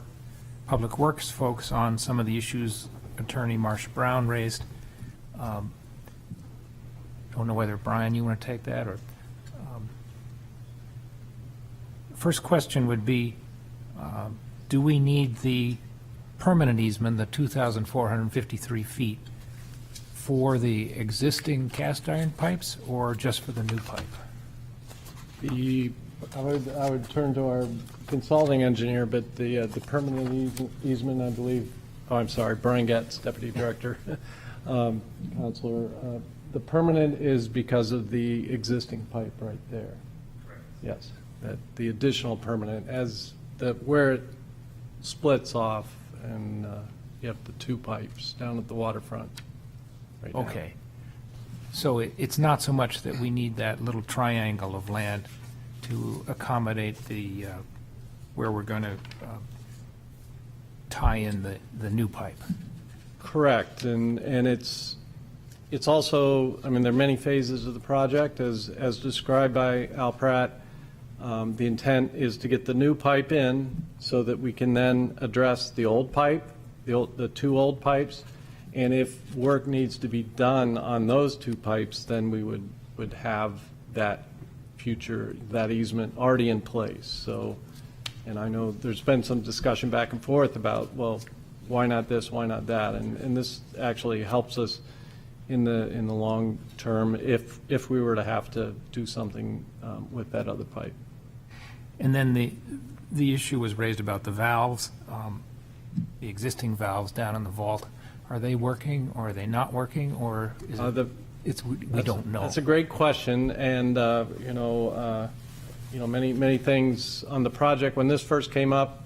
Public Works folks on some of the issues Attorney Marcia Brown raised. Don't know whether, Brian, you want to take that, or first question would be, do we need the permanent easement, the 2,453 feet, for the existing cast iron pipes or just for the new pipe? I would turn to our consulting engineer, but the permanent easement, I believe, I'm sorry, Brian Getz, Deputy Director, Counselor, the permanent is because of the existing pipe right there. Correct. Yes, that the additional permanent, where it splits off, and you have the two pipes down at the waterfront right now. Okay. So it's not so much that we need that little triangle of land to accommodate the, where we're going to tie in the new pipe. Correct, and it's also, I mean, there are many phases of the project, as described by Al Pratt. The intent is to get the new pipe in so that we can then address the old pipe, the two old pipes, and if work needs to be done on those two pipes, then we would have that easement already in place. So, and I know there's been some discussion back and forth about, well, why not this, why not that? And this actually helps us in the long term if we were to have to do something with that other pipe. And then the issue was raised about the valves, the existing valves down in the vault. Are they working, or are they not working, or is we don't know? That's a great question, and many things on the project. When this first came up,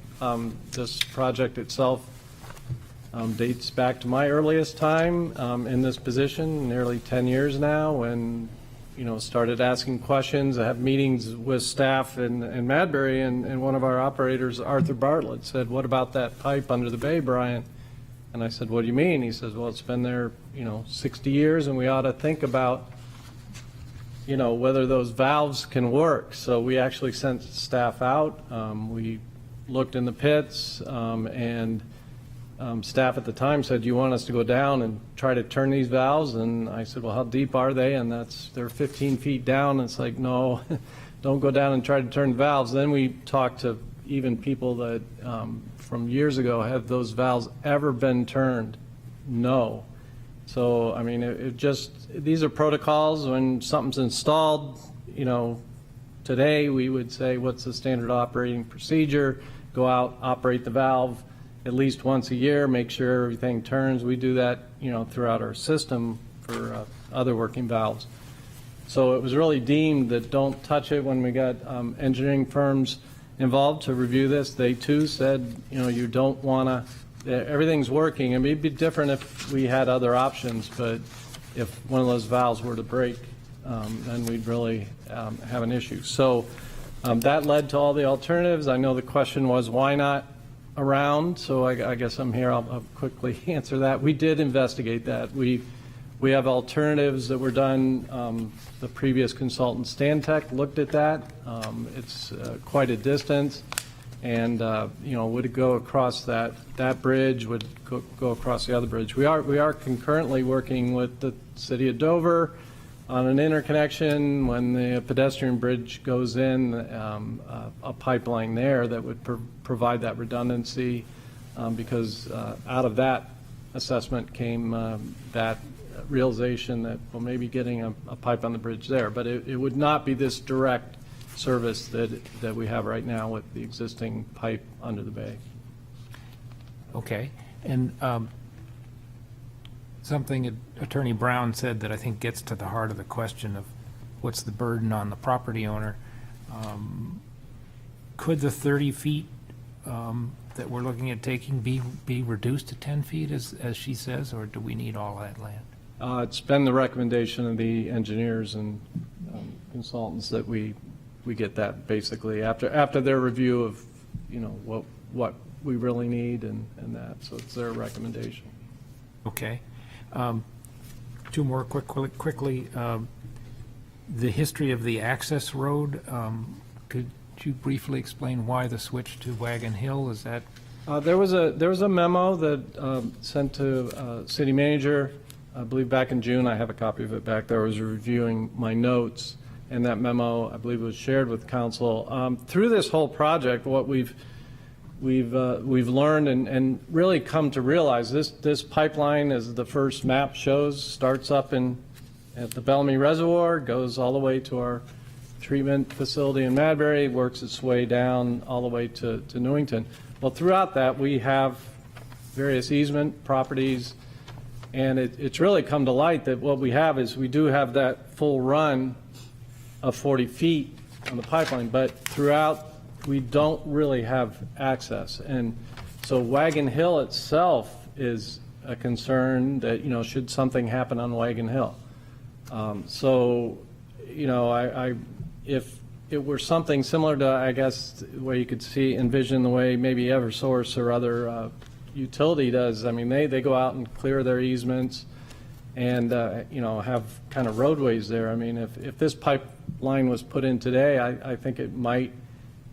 this project itself dates back to my earliest time in this position, nearly 10 years now, when started asking questions. I have meetings with staff in Madbury, and one of our operators, Arthur Bartlett, said, "What about that pipe under the bay, Brian?" And I said, "What do you mean?" He says, "Well, it's been there 60 years, and we ought to think about whether those valves can work. So we actually sent staff out. We looked in the pits, and staff at the time said, "Do you want us to go down and try to turn these valves?" And I said, "Well, how deep are they?" And they're 15 feet down. And it's like, no, don't go down and try to turn valves. Then we talked to even people that from years ago, have those valves ever been turned? No. So, I mean, these are protocols. When something's installed, today we would say, what's the standard operating procedure? Go out, operate the valve at least once a year, make sure everything turns. We do that, throughout our system for other working valves. So it was really deemed that don't touch it. When we got engineering firms involved to review this, they too said, you don't want to, everything's working. I mean, it'd be different if we had other options, but if one of those valves were to break, then we'd really have an issue. So that led to all the alternatives. I know the question was, why not around? So I guess I'm here. I'll quickly answer that. We did investigate that. We have alternatives that were done. The previous consultant, Stantec, looked at that. It's quite a distance, and would it go across that bridge? Would go across the other bridge? We are concurrently working with the city of Dover on an interconnection. When the pedestrian bridge goes in, a pipeline there that would provide that redundancy, because out of that assessment came that realization that, well, maybe getting a pipe on the bridge there, but it would not be this direct service that we have right now with the existing pipe under the bay. Okay. And something Attorney Brown said that I think gets to the heart of the question of what's the burden on the property owner. Could the 30 feet that we're looking at taking be reduced to 10 feet, as she says, or do we need all that land? It's been the recommendation of the engineers and consultants that we get that basically after their review of what we really need and that. So it's their recommendation. Okay. Two more quickly. The history of the access road. Could you briefly explain why the switch to Wagon Hill? Is that? There was a memo that sent to city manager, I believe back in June. I have a copy of it back there. I was reviewing my notes, and that memo, I believe, was shared with council. Through this whole project, what we've learned and really come to realize, this pipeline, as the first map shows, starts up at the Bellamy Reservoir, goes all the way to our treatment facility in Madbury, works its way down all the way to Newington. Well, throughout that, we have various easement properties, and it's really come to light that what we have is we do have that full run of 40 feet on the pipeline, but throughout we don't really have access. And so Wagon Hill itself is a concern that, should something happen on Wagon Hill. If it were something similar to, I guess, where you could envision the way maybe Eversource or other utility does. I mean, they go out and clear their easements and, have kind of roadways there. I mean, if this pipeline was put in today, I think it might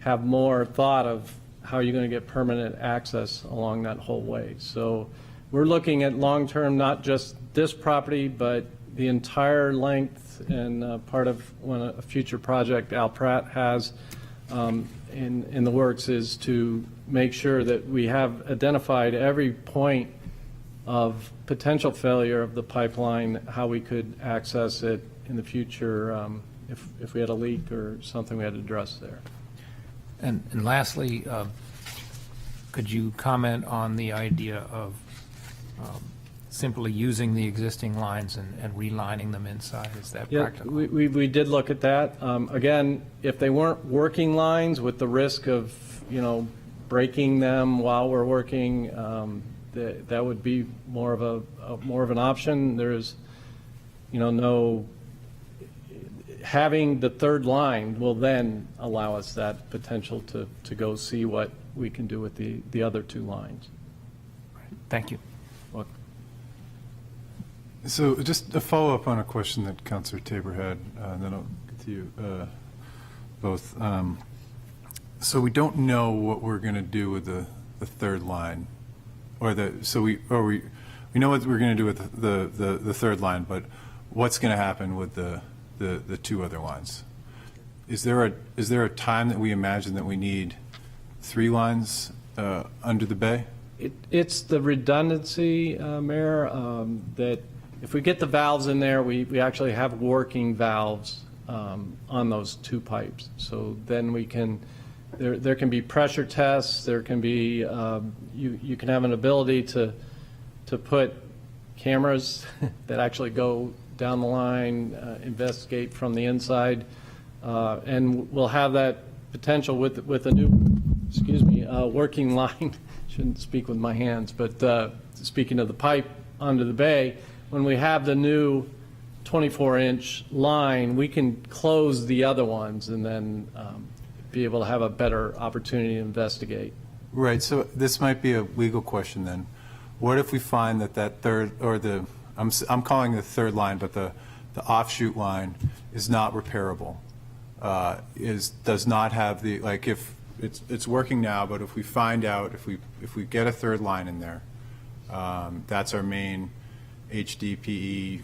have more thought of how you're going to get permanent access along that whole way. So we're looking at long-term, not just this property, but the entire length, and part of a future project Al Pratt has in the works is to make sure that we have identified every point of potential failure of the pipeline, how we could access it in the future if we had a leak or something we had to address there. And lastly, could you comment on the idea of simply using the existing lines and relining them inside? Is that practical? We did look at that. Again, if they weren't working lines with the risk of, breaking them while we're working, that would be more of an option. There's, no. Having the third line will then allow us that potential to go see what we can do with the other two lines. Thank you. Welcome. So just a follow-up on a question that Councilor Tabor had, and then I'll get to you both. So we don't know what we're going to do with the third line, we know what we're going to do with the third line, but what's going to happen with the two other lines? Is there a time that we imagine that we need 3 lines under the bay? It's the redundancy, Mayor, that if we get the valves in there, we actually have working valves on those 2 pipes. So then we can, there can be pressure tests, there can be, you can have an ability to put cameras that actually go down the line, investigate from the inside, and we'll have that potential with a new, working line. Shouldn't speak with my hands, but speaking of the pipe under the bay, when we have the new 24-inch line, we can close the other ones and then be able to have a better opportunity to investigate. Right, so this might be a legal question then. What if we find that third, or I'm calling it the third line, but the offshoot line is not repairable? Does not have the, like, if it's working now, but if we find out, if we get a third line in there, that's our main HDPE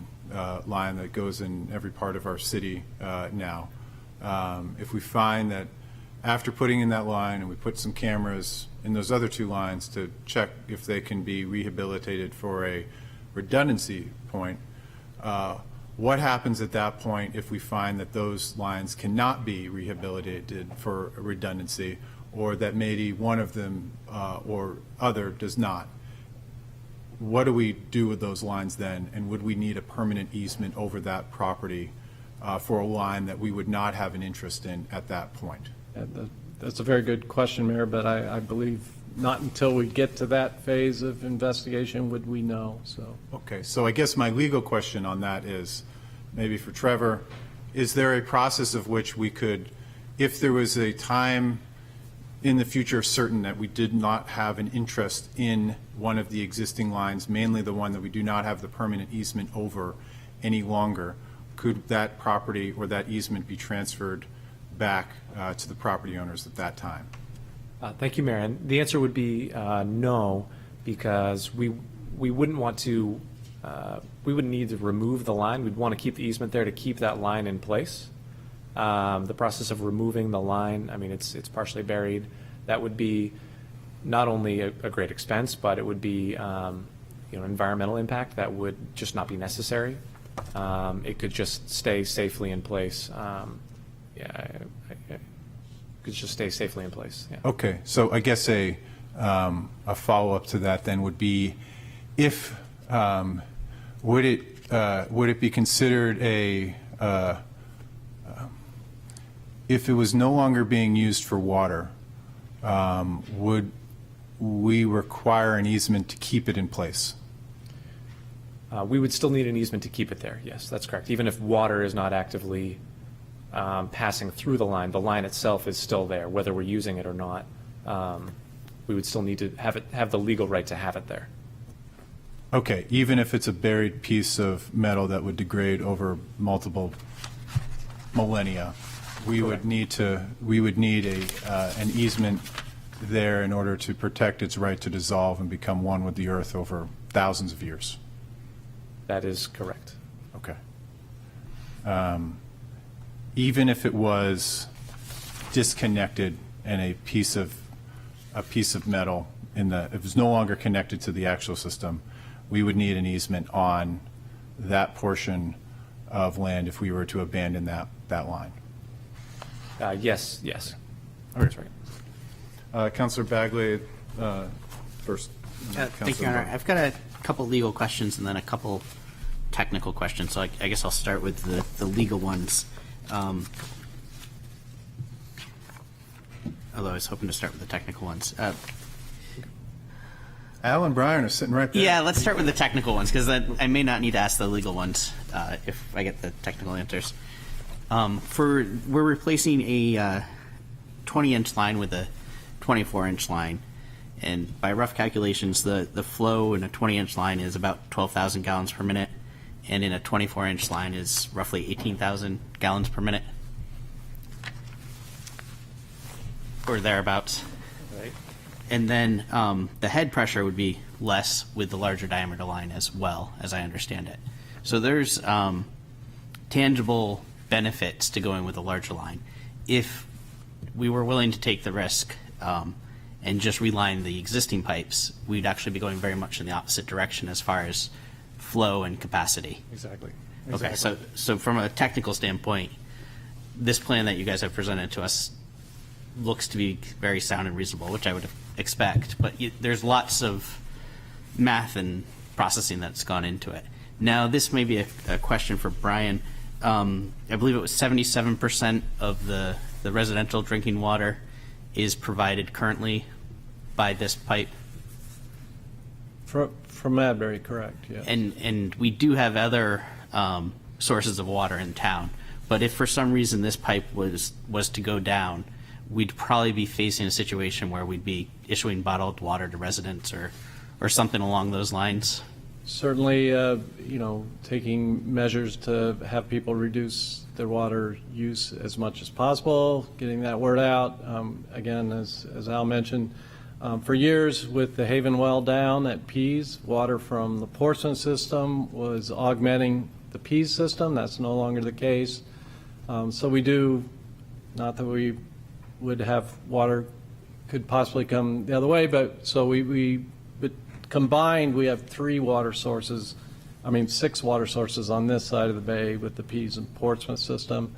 line that goes in every part of our city now. If we find that after putting in that line and we put some cameras in those other 2 lines to check if they can be rehabilitated for a redundancy point, what happens at that point if we find that those lines cannot be rehabilitated for a redundancy, or that maybe one of them or other does not? What do we do with those lines then, and would we need a permanent easement over that property for a line that we would not have an interest in at that point? That's a very good question, Mayor, but I believe not until we get to that phase of investigation would we know. So. Okay, so I guess my legal question on that is, maybe for Trevor, is there a process of which we could, if there was a time in the future certain that we did not have an interest in one of the existing lines, mainly the one that we do not have the permanent easement over any longer, could that property or that easement be transferred back to the property owners at that time? Thank you, Mayor. And the answer would be no, because we wouldn't want to, we wouldn't need to remove the line. We'd want to keep the easement there to keep that line in place. The process of removing the line, I mean, it's partially buried. That would be not only a great expense, but it would be environmental impact that would just not be necessary. It could just stay safely in place. Could just stay safely in place. Yeah. Okay, so I guess a follow-up to that then would be, if would it be considered if it was no longer being used for water, would we require an easement to keep it in place? We would still need an easement to keep it there. Yes, that's correct. Even if water is not actively passing through the line itself is still there, whether we're using it or not. We would still need to have the legal right to have it there. Okay, even if it's a buried piece of metal that would degrade over multiple millennia, we would need an easement there in order to protect its right to dissolve and become one with the earth over thousands of years. That is correct. Okay. Even if it was disconnected and a piece of metal if it was no longer connected to the actual system, we would need an easement on that portion of land if we were to abandon that line. Yes. Okay. That's right. Councilor Bagley, first. Thank you, Your Honor. I've got a couple legal questions and then a couple technical questions. So I guess I'll start with the legal ones. Although I was hoping to start with the technical ones. Al and Brian are sitting right there. Yeah, let's start with the technical ones, because I may not need to ask the legal ones if I get the technical answers. We're replacing a 20-inch line with a 24-inch line, and by rough calculations, the flow in a 20-inch line is about 12,000 gallons per minute, and in a 24-inch line is roughly 18,000 gallons per minute, or thereabouts. Right. And then the head pressure would be less with the larger diameter line as well, as I understand it. So there's tangible benefits to going with a larger line. If we were willing to take the risk and just reline the existing pipes, we'd actually be going very much in the opposite direction as far as flow and capacity. Exactly. Okay, so from a technical standpoint, this plan that you guys have presented to us looks to be very sound and reasonable, which I would expect, but there's lots of math and processing that's gone into it. Now, this may be a question for Brian. I believe it was 77% of the residential drinking water is provided currently by this pipe. From Madbury, correct, yes. And we do have other sources of water in town, but if for some reason this pipe was to go down, we'd probably be facing a situation where we'd be issuing bottled water to residents or something along those lines. Certainly, taking measures to have people reduce their water use as much as possible, getting that word out. Again, as Al mentioned, for years with the Haven well down at Pease, water from the Portsmouth system was augmenting the Pease system. That's no longer the case. So we do, not that we would have water could possibly come the other way, but so but combined, we have 6 water sources on this side of the bay with the Pease and Portsmouth system.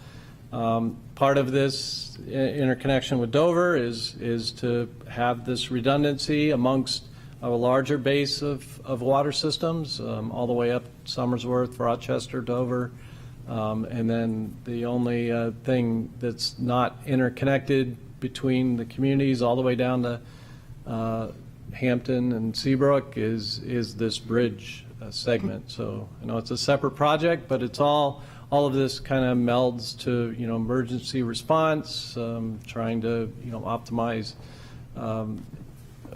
Part of this interconnection with Dover is to have this redundancy amongst a larger base of water systems, all the way up Somersworth, Rochester, Dover. And then the only thing that's not interconnected between the communities all the way down to Hampton and Seabrook is this bridge segment. So I know it's a separate project, but it's all of this kind of melds to emergency response, trying to optimize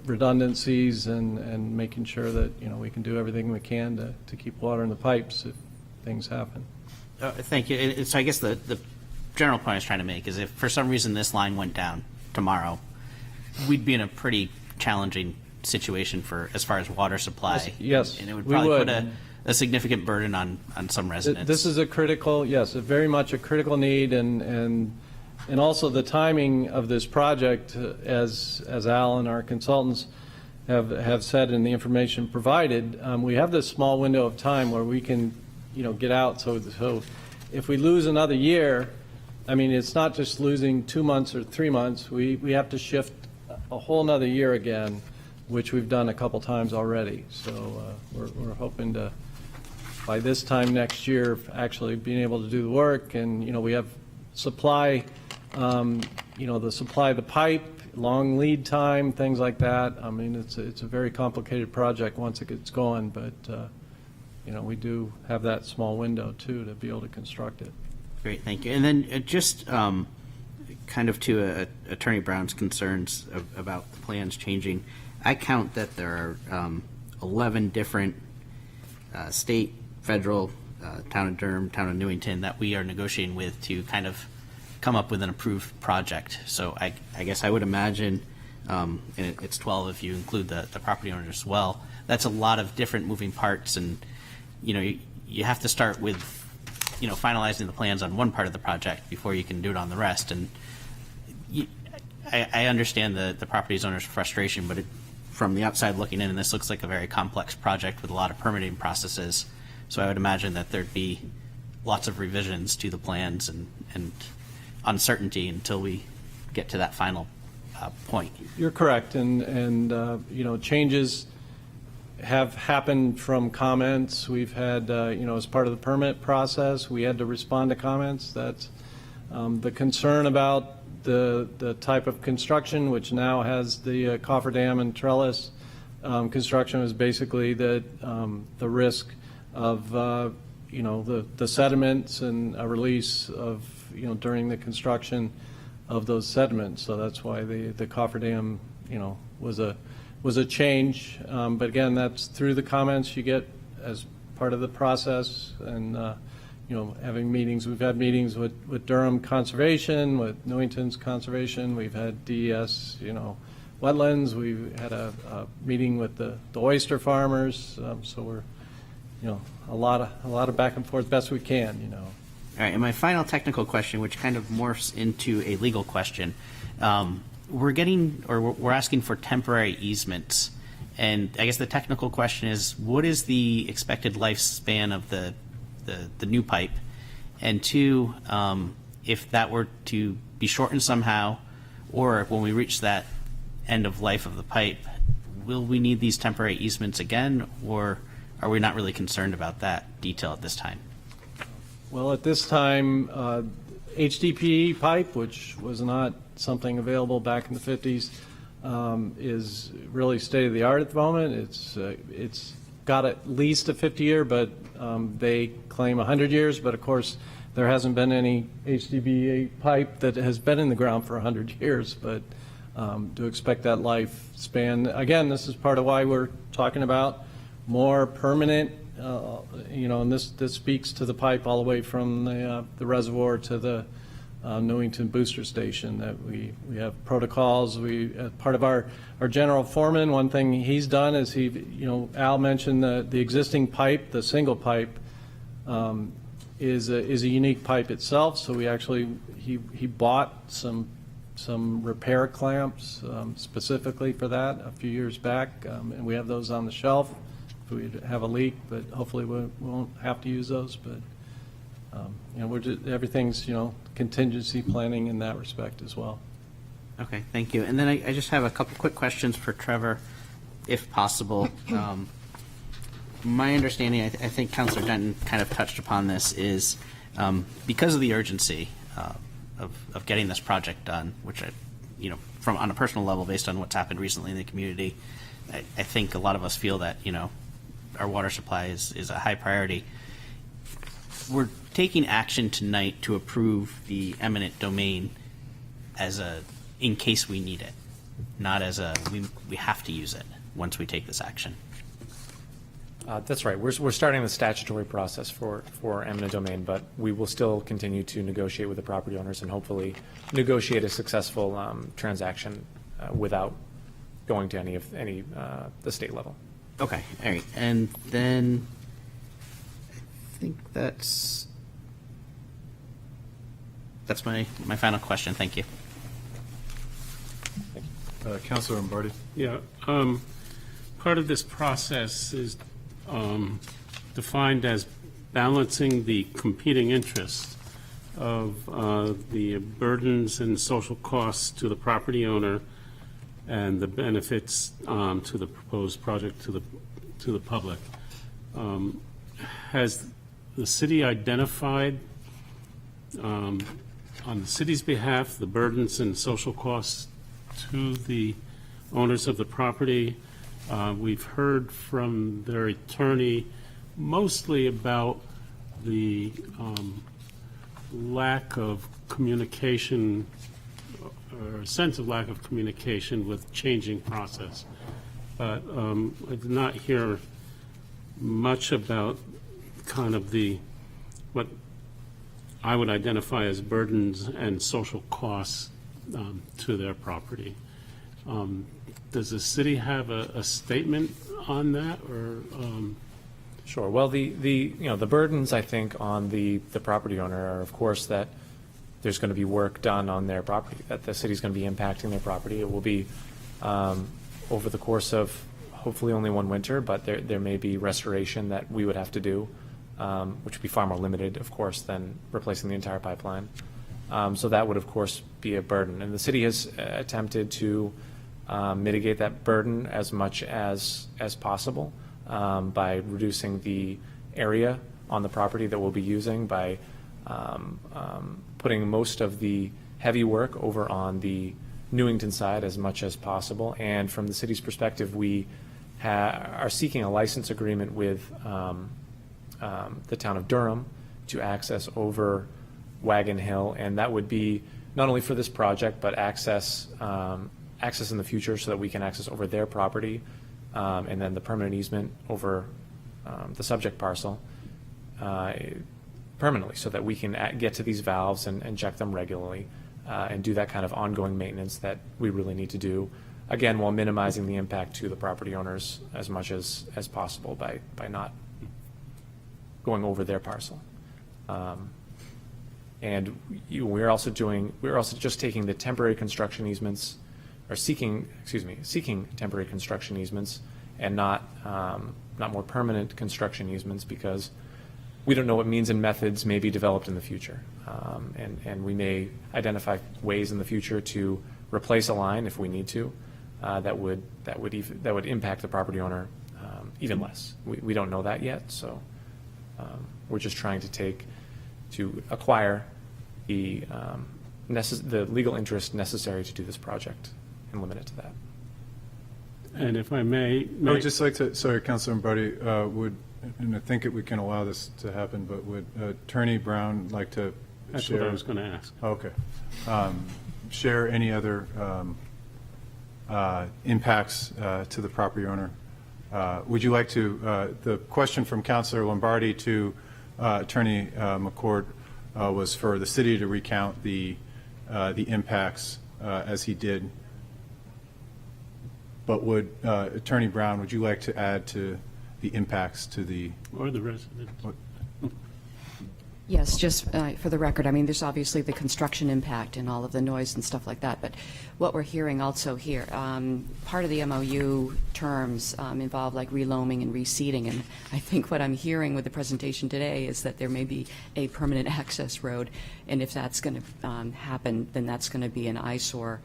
redundancies and making sure that we can do everything we can to keep water in the pipes if things happen. Thank you. So I guess the general point I was trying to make is if for some reason this line went down tomorrow, we'd be in a pretty challenging situation as far as water supply. Yes, and it would we probably would. put a significant burden on some residents. This is very much a critical need, and also the timing of this project, as Al and our consultants have said in the information provided, we have this small window of time where we can get out. So if we lose another year, it's not just losing 2 months or 3 months. We have to shift a whole nother year again, which we've done a couple times already. So we're hoping to, by this time next year, actually being able to do the work. And we have supply, the supply of the pipe, long lead time, things like that. It's a very complicated project once it gets going, but we do have that small window too to be able to construct it. Great, thank you. And then just kind of to Attorney Brown's concerns about the plans changing, I count that there are 11 different state, federal, town of Durham, town of Newington that we are negotiating with to kind of come up with an approved project. So I guess I would imagine, and it's 12 if you include the property owners as well, that's a lot of different moving parts, and you have to start with finalizing the plans on one part of the project before you can do it on the rest. And I understand the property owner's frustration, but from the outside looking in, this looks like a very complex project with a lot of permitting processes. So I would imagine that there'd be lots of revisions to the plans and uncertainty until we get to that final point. You're correct, and changes have happened from comments. We've had, as part of the permit process, we had to respond to comments. That's the concern about the type of construction, which now has the cofferdam and trellis construction, is basically the risk of the sediments and a release of during the construction of those sediments. So that's why the cofferdam was a change. But again, that's through the comments you get as part of the process, and, having meetings. We've had meetings with Durham Conservation, with Newington's Conservation. We've had DES, wetlands. We've had a meeting with the oyster farmers. So we're, a lot of back and forth best we can, All right, and my final technical question, which kind of morphs into a legal question. We're asking for temporary easements. And I guess the technical question is, what is the expected lifespan of the new pipe? And two, if that were to be shortened somehow, or when we reach that end of life of the pipe, will we need these temporary easements again, or are we not really concerned about that detail at this time? Well, at this time, HDPE pipe, which was not something available back in the 50s, is really state-of-the-art at the moment. It's got at least a 50-year, but they claim 100 years. But of course, there hasn't been any HDPE pipe that has been in the ground for 100 years. But to expect that lifespan, again, this is part of why we're talking about more permanent. And this speaks to the pipe all the way from the reservoir to the Newington booster station, that we have protocols. Part of our general foreman, one thing he's done is Al mentioned the existing pipe, the single pipe, is a unique pipe itself. So he bought some repair clamps specifically for that a few years back, and we have those on the shelf if we have a leak, but hopefully we won't have to use those. But everything's contingency planning in that respect as well. Okay, thank you. And then I just have a couple quick questions for Trevor, if possible. My understanding, I think Councilor Denton kind of touched upon this, is because of the urgency of getting this project done, which from on a personal level, based on what's happened recently in the community, I think a lot of us feel that our water supply is a high priority. We're taking action tonight to approve the eminent domain in case we need it, not as we have to use it once we take this action. That's right. We're starting the statutory process for eminent domain, but we will still continue to negotiate with the property owners and hopefully negotiate a successful transaction without going to any the state level. Okay, all right. And then I think that's my final question. Thank you. Councilor Lombardi. Yeah, part of this process is defined as balancing the competing interests of the burdens and social costs to the property owner and the benefits to the proposed project to the public. Has the city identified on the city's behalf the burdens and social costs to the owners of the property? We've heard from their attorney mostly about the lack of communication or a sense of lack of communication with changing process. But I did not hear much about kind of what I would identify as burdens and social costs to their property. Does the city have a statement on that, or? Sure. Well, the burdens, I think, on the property owner are, of course, that there's going to be work done on their property, that the city's going to be impacting their property. It will be over the course of hopefully only one winter, but there may be restoration that we would have to do, which would be far more limited, of course, than replacing the entire pipeline. So that would, of course, be a burden. And the city has attempted to mitigate that burden as much as possible by reducing the area on the property that we'll be using, by putting most of the heavy work over on the Newington side as much as possible. And from the city's perspective, we are seeking a license agreement with the town of Durham to access over Wagon Hill, and that would be not only for this project, but access in the future so that we can access over their property, and then the permanent easement over the subject parcel permanently, so that we can get to these valves and check them regularly and do that kind of ongoing maintenance that we really need to do, again, while minimizing the impact to the property owners as much as possible by not going over their parcel. And we're also just taking the temporary construction easements, or seeking temporary construction easements, and not more permanent construction easements, because we don't know what means and methods may be developed in the future. And we may identify ways in the future to replace a line if we need to, that would impact the property owner even less. We don't know that yet, so we're just trying to acquire the legal interest necessary to do this project and limit it to that. And if I may. I would just like to, sorry, Councilor Lombardi, and I think we can allow this to happen, but would Attorney Brown like to That's share? what I was going to ask. Okay. Share any other impacts to the property owner? Would you like to, the question from Councilor Lombardi to Attorney McCord was for the city to recount the impacts as he did. But would Attorney Brown, would you like to add to the impacts to the? Or the residents. Yes, just for the record, I mean, there's obviously the construction impact and all of the noise and stuff like that, but what we're hearing also here, part of the MOU terms involve like reloaming and reseeding, and I think what I'm hearing with the presentation today is that there may be a permanent access road, and if that's going to happen, then that's going to be an eyesore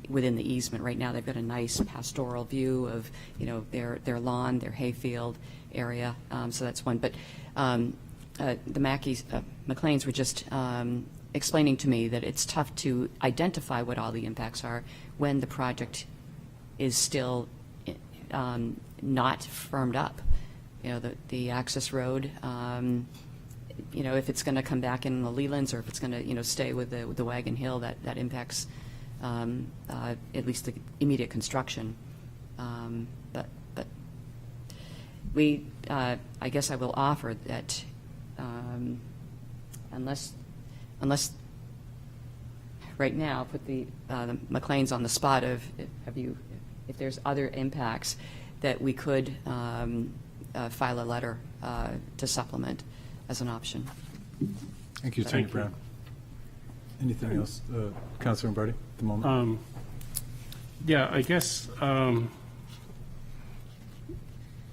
within the easement. Right now, they've got a nice pastoral view of, you know, their lawn, their hayfield area, so that's one. But the McLeans were just explaining to me that it's tough to identify what all the impacts are when the project is still not firmed up. You know, the access road, you know, if it's going to come back in the Lelands, or if it's going to, you know, stay with the Wagon Hill, that impacts at least the immediate construction. But we, I guess I will offer that unless right now put the McLeans on the spot of if there's other impacts, that we could file a letter to supplement as an option. Thank you, Attorney Brown. Anything else, Councilor Lombardi, at the moment? Yeah, I guess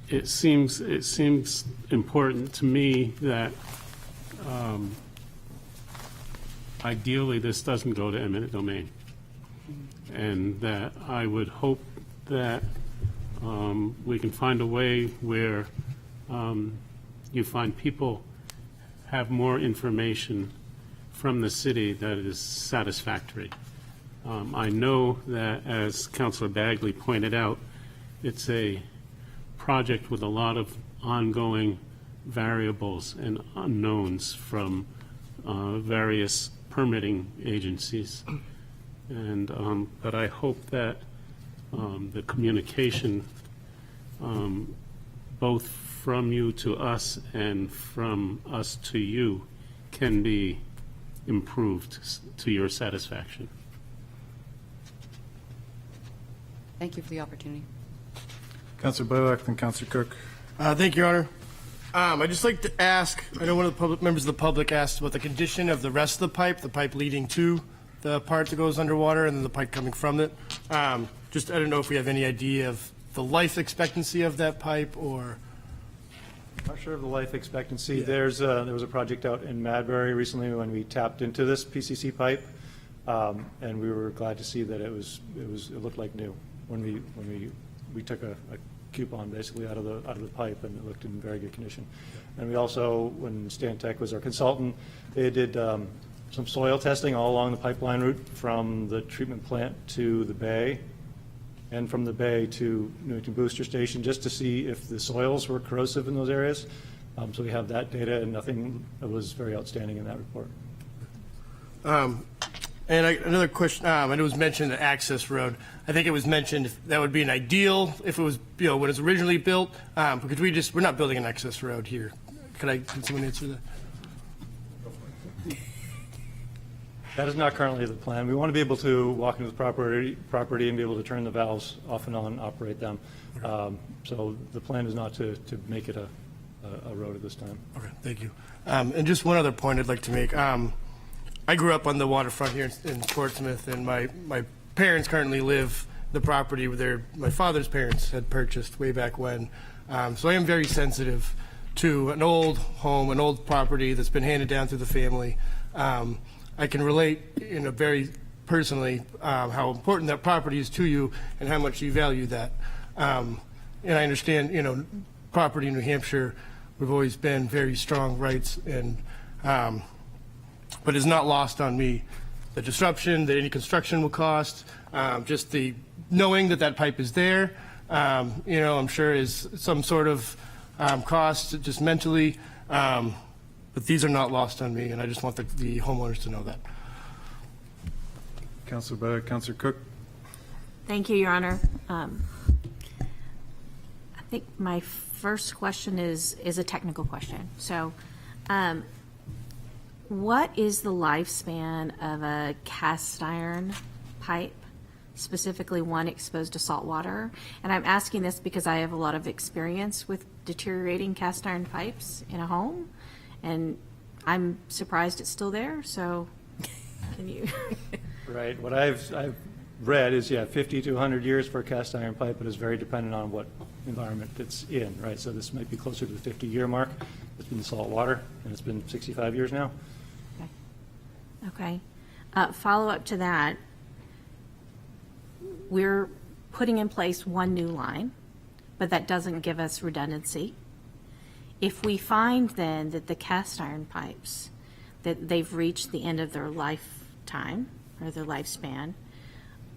it seems important to me that ideally this doesn't go to eminent domain, and that I would hope that we can find a way where you find people have more information from the city that is satisfactory. I know that, as Councilor Bagley pointed out, it's a project with a lot of ongoing variables and unknowns from various permitting agencies. And but I hope that the communication, both from you to us and from us to you, can be improved to your satisfaction. Thank you for the opportunity. Councilor Blaylock, then Councilor Cook. Thank you, Your Honor. I'd just like to ask, I know one of the members of the public asked about the condition of the rest of the pipe leading to the part that goes underwater and then the pipe coming from it. Just, I don't know if we have any idea of the life expectancy of that pipe, or... Not sure of the life expectancy. There was a project out in Madbury recently when we tapped into this PCC pipe, and we were glad to see that it looked like new when we took a coupon basically out of the pipe, and it looked in very good condition. And we also, when Stantec was our consultant, they did some soil testing all along the pipeline route from the treatment plant to the bay, and from the bay to Newington Booster Station, just to see if the soils were corrosive in those areas. So we have that data, and nothing was very outstanding in that report. And another question, it was mentioned the access road. I think it was mentioned that would be an ideal if it was, when it was originally built, because we're not building an access road here. Can someone answer that? That is not currently the plan. We want to be able to walk into the property and be able to turn the valves off and on, operate them. So the plan is not to make it a road at this time. Okay, thank you. And just one other point I'd like to make. I grew up on the waterfront here in Portsmouth, and my parents currently live the property where my father's parents had purchased way back when. So I am very sensitive to an old home, an old property that's been handed down through the family. I can relate very personally how important that property is to you and how much you value that. And I understand, property in New Hampshire, we've always been very strong rights, and but it's not lost on me the disruption that any construction will cost, just the knowing that pipe is there, I'm sure is some sort of cost just mentally, but these are not lost on me, and I just want the homeowners to know that. Councilor Cook. Thank you, Your Honor. I think my first question is a technical question. So, what is the lifespan of a cast iron pipe, specifically one exposed to salt water? And I'm asking this because I have a lot of experience with deteriorating cast iron pipes in a home, and I'm surprised it's still there. So, can you? Right. What I've read is, 50 to 100 years for a cast iron pipe, but it's very dependent on what environment it's in, right? So this might be closer to the 50-year mark. It's been salt water, and it's been 65 years now. Okay. Follow up to that, we're putting in place one new line, but that doesn't give us redundancy. If we find then that the cast iron pipes, that they've reached the end of their lifetime or their lifespan,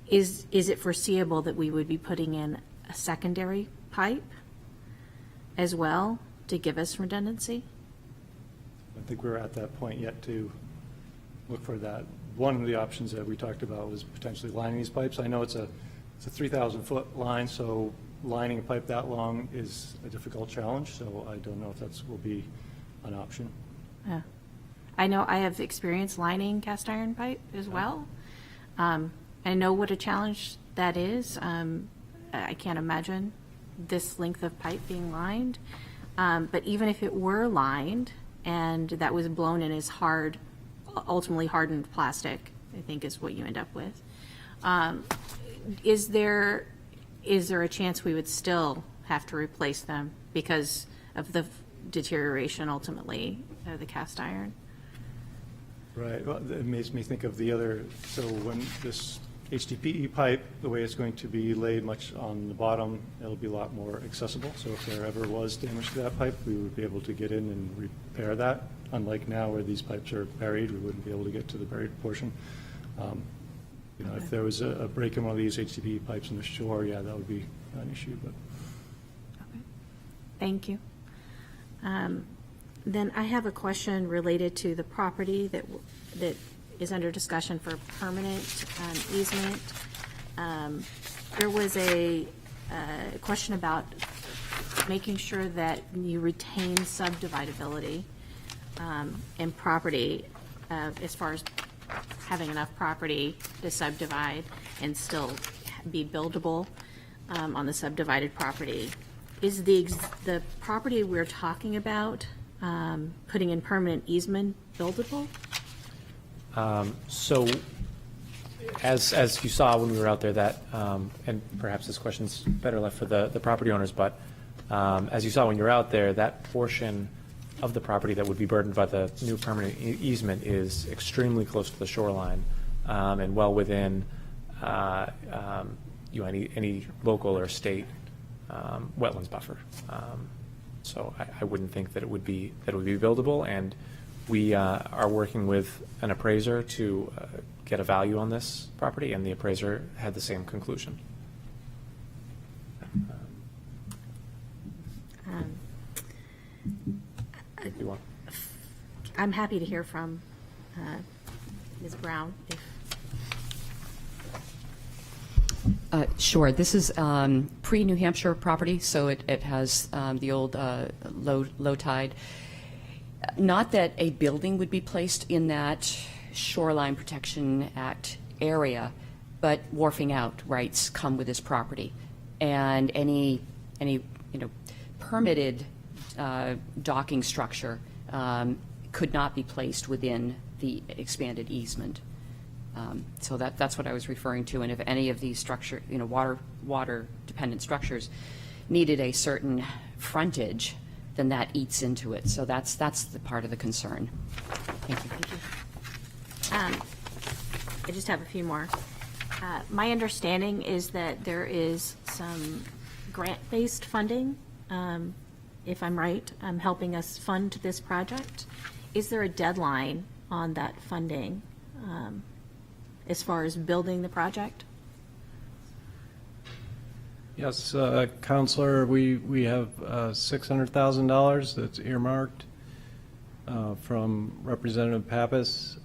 is it foreseeable that we would be putting in a secondary pipe as well to give us redundancy? I think we're at that point yet to look for that. One of the options that we talked about was potentially lining these pipes. I know it's a 3,000-foot line, so lining a pipe that long is a difficult challenge, so I don't know if that will be an option. I know I have experience lining cast iron pipe as well. I know what a challenge that is. I can't imagine this length of pipe being lined. But even if it were lined and that was blown in as hard, ultimately hardened plastic, I think is what you end up with. Is there a chance we would still have to replace them because of the deterioration ultimately of the cast iron? Right. Well, it makes me think of the other, so when this HDPE pipe, the way it's going to be laid much on the bottom, it'll be a lot more accessible. So if there ever was damage to that pipe, we would be able to get in and repair that. Unlike now where these pipes are buried, we wouldn't be able to get to the buried portion. If there was a break in one of these HDPE pipes in the shore, that would be an issue. But okay. Thank you. Then I have a question related to the property that is under discussion for permanent easement. There was a question about making sure that you retain subdividability in property as far as having enough property to subdivide and still be buildable on the subdivided property. Is the property we're talking about putting in permanent easement buildable? So, as you saw when we were out there, that and perhaps this question's better left for the property owners, but as you saw when you were out there, that portion of the property that would be burdened by the new permanent easement is extremely close to the shoreline and well within any local or state wetlands buffer. So I wouldn't think that it would be buildable, and we are working with an appraiser to get a value on this property, and the appraiser had the same conclusion. You want? I'm happy to hear from Ms. Brown Sure. This is pre-New Hampshire property, so it has the old low tide. Not that a building would be placed in that Shoreline Protection Act area, but wharfing out rights come with this property, and any permitted docking structure could not be placed within the expanded easement. So that's what I was referring to. And if any of these structure, water dependent structures needed a certain frontage, then that eats into it. So that's the part of the concern. Thank you. I just have a few more. My understanding is that there is some grant-based funding, if I'm right, helping us fund this project. Is there a deadline on that funding as far as building the project? Yes, Counselor, we have $600,000 that's earmarked from Representative Pappas.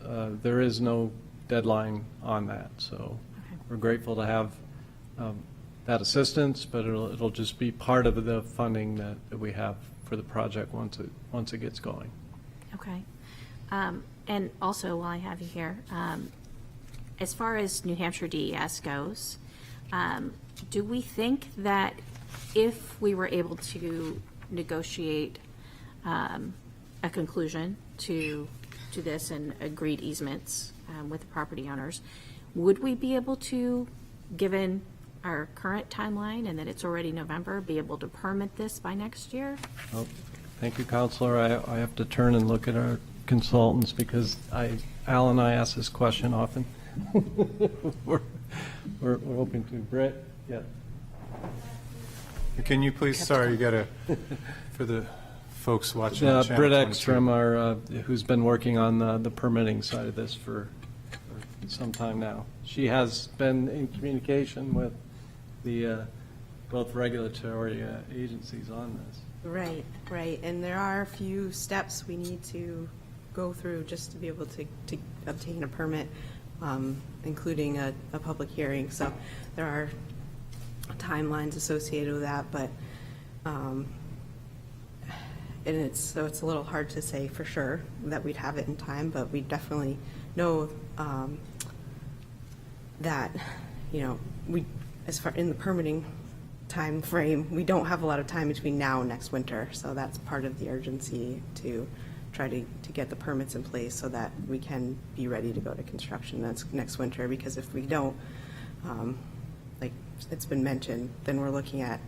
There is no deadline on that, so we're grateful to have that assistance, but it'll just be part of the funding that we have for the project once it gets going. Okay. And also, while I have you here, as far as New Hampshire DES goes, do we think that if we were able to negotiate a conclusion to this and agreed easements with the property owners, would we be able to, given our current timeline and that it's already November, be able to permit this by next year? Well, thank you, Counselor. I have to turn and look at our consultants because Al and I ask this question often. we're hoping to. Britt? Yeah. Can you please, sorry, you got to, for the folks watching on Channel Britt 22. Ekstrom, who's been working on the permitting side of this for some time now. She has been in communication with the both regulatory agencies on this. Right. And there are a few steps we need to go through just to be able to obtain a permit, including a public hearing. So there are timelines associated with that, but and it's a little hard to say for sure that we'd have it in time, but we definitely know that we, as far in the permitting time frame, we don't have a lot of time between now and next winter, so that's part of the urgency to try to get the permits in place so that we can be ready to go to construction next winter, because if we don't, like it's been mentioned, then we're looking at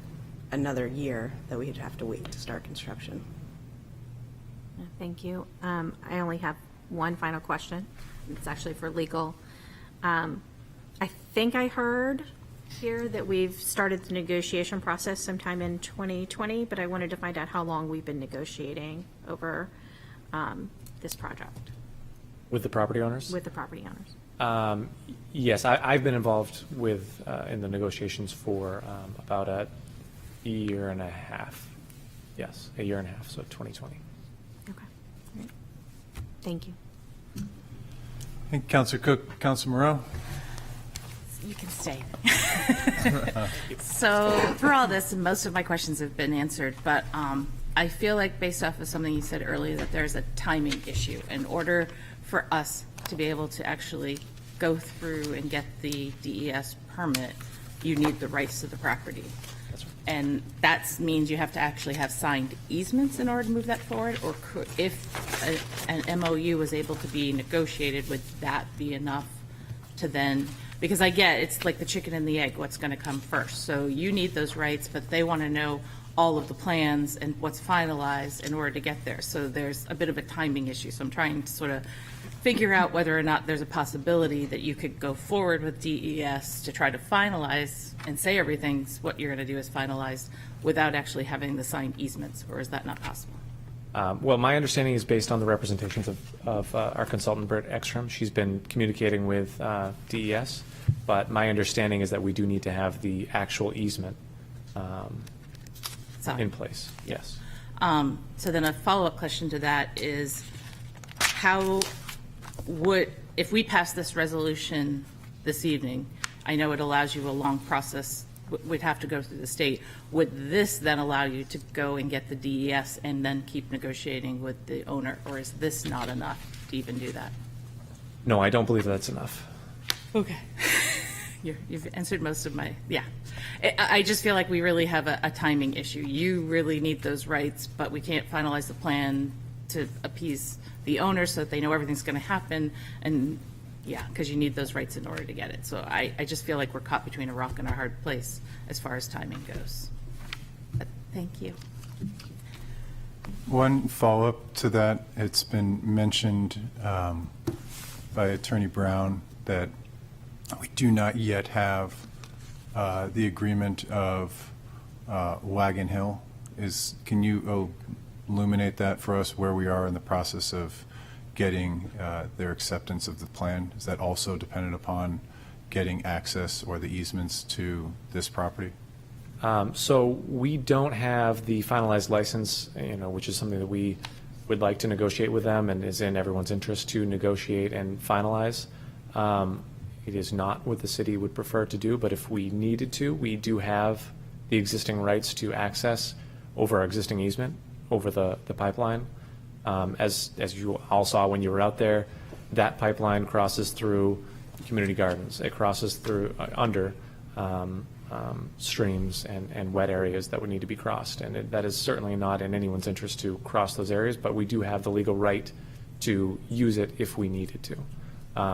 another year that we'd have to wait to start construction. Thank you. I only have one final question. It's actually for legal. I think I heard here that we've started the negotiation process sometime in 2020, but I wanted to find out how long we've been negotiating over this project. With the property owners? With the property owners. Yes, I've been involved with in the negotiations for about a year and a half. Yes, a year and a half, so 2020. Okay. Great. Thank you. Thank you, Councilor Cook. Councilor Moreau? You can stay. So for all this, most of my questions have been answered, but I feel like based off of something you said earlier that there's a timing issue. In order for us to be able to actually go through and get the DES permit, you need the rights to the property. That's right. And that means you have to actually have signed easements in order to move that forward, or if an MOU was able to be negotiated, would that be enough to then, because I get it's like the chicken and the egg, what's going to come first. So you need those rights, but they want to know all of the plans and what's finalized in order to get there. So there's a bit of a timing issue. So I'm trying to sort of figure out whether or not there's a possibility that you could go forward with DES to try to finalize and say everything's what you're going to do is finalized without actually having the signed easements, or is that not possible? Well, my understanding is based on the representations of our consultant, Britt Ekstrom. She's been communicating with DES, but my understanding is that we do need to have the actual easement in place. Yes. So then a follow-up question to that is, how would, if we pass this resolution this evening, I know it allows you a long process, would have to go through the state. Would this then allow you to go and get the DES and then keep negotiating with the owner, or is this not enough to even do that? No, I don't believe that's enough. Okay. You've answered most of my, yeah. I just feel like we really have a timing issue. You really need those rights, but we can't finalize the plan to appease the owner so that they know everything's going to happen. And yeah, because you need those rights in order to get it. So I just feel like we're caught between a rock and a hard place as far as timing goes. But thank you. One follow-up to that, it's been mentioned by Attorney Brown that we do not yet have the agreement of Wagon Hill. Can you illuminate that for us, where we are in the process of getting their acceptance of the plan? Is that also dependent upon getting access or the easements to this property? So we don't have the finalized license, which is something that we would like to negotiate with them and is in everyone's interest to negotiate and finalize. It is not what the city would prefer to do, but if we needed to, we do have the existing rights to access over our existing easement, over the pipeline. As you all saw when you were out there, that pipeline crosses through community gardens. It crosses through under streams and wet areas that would need to be crossed. And that is certainly not in anyone's interest to cross those areas, but we do have the legal right to use it if we needed to.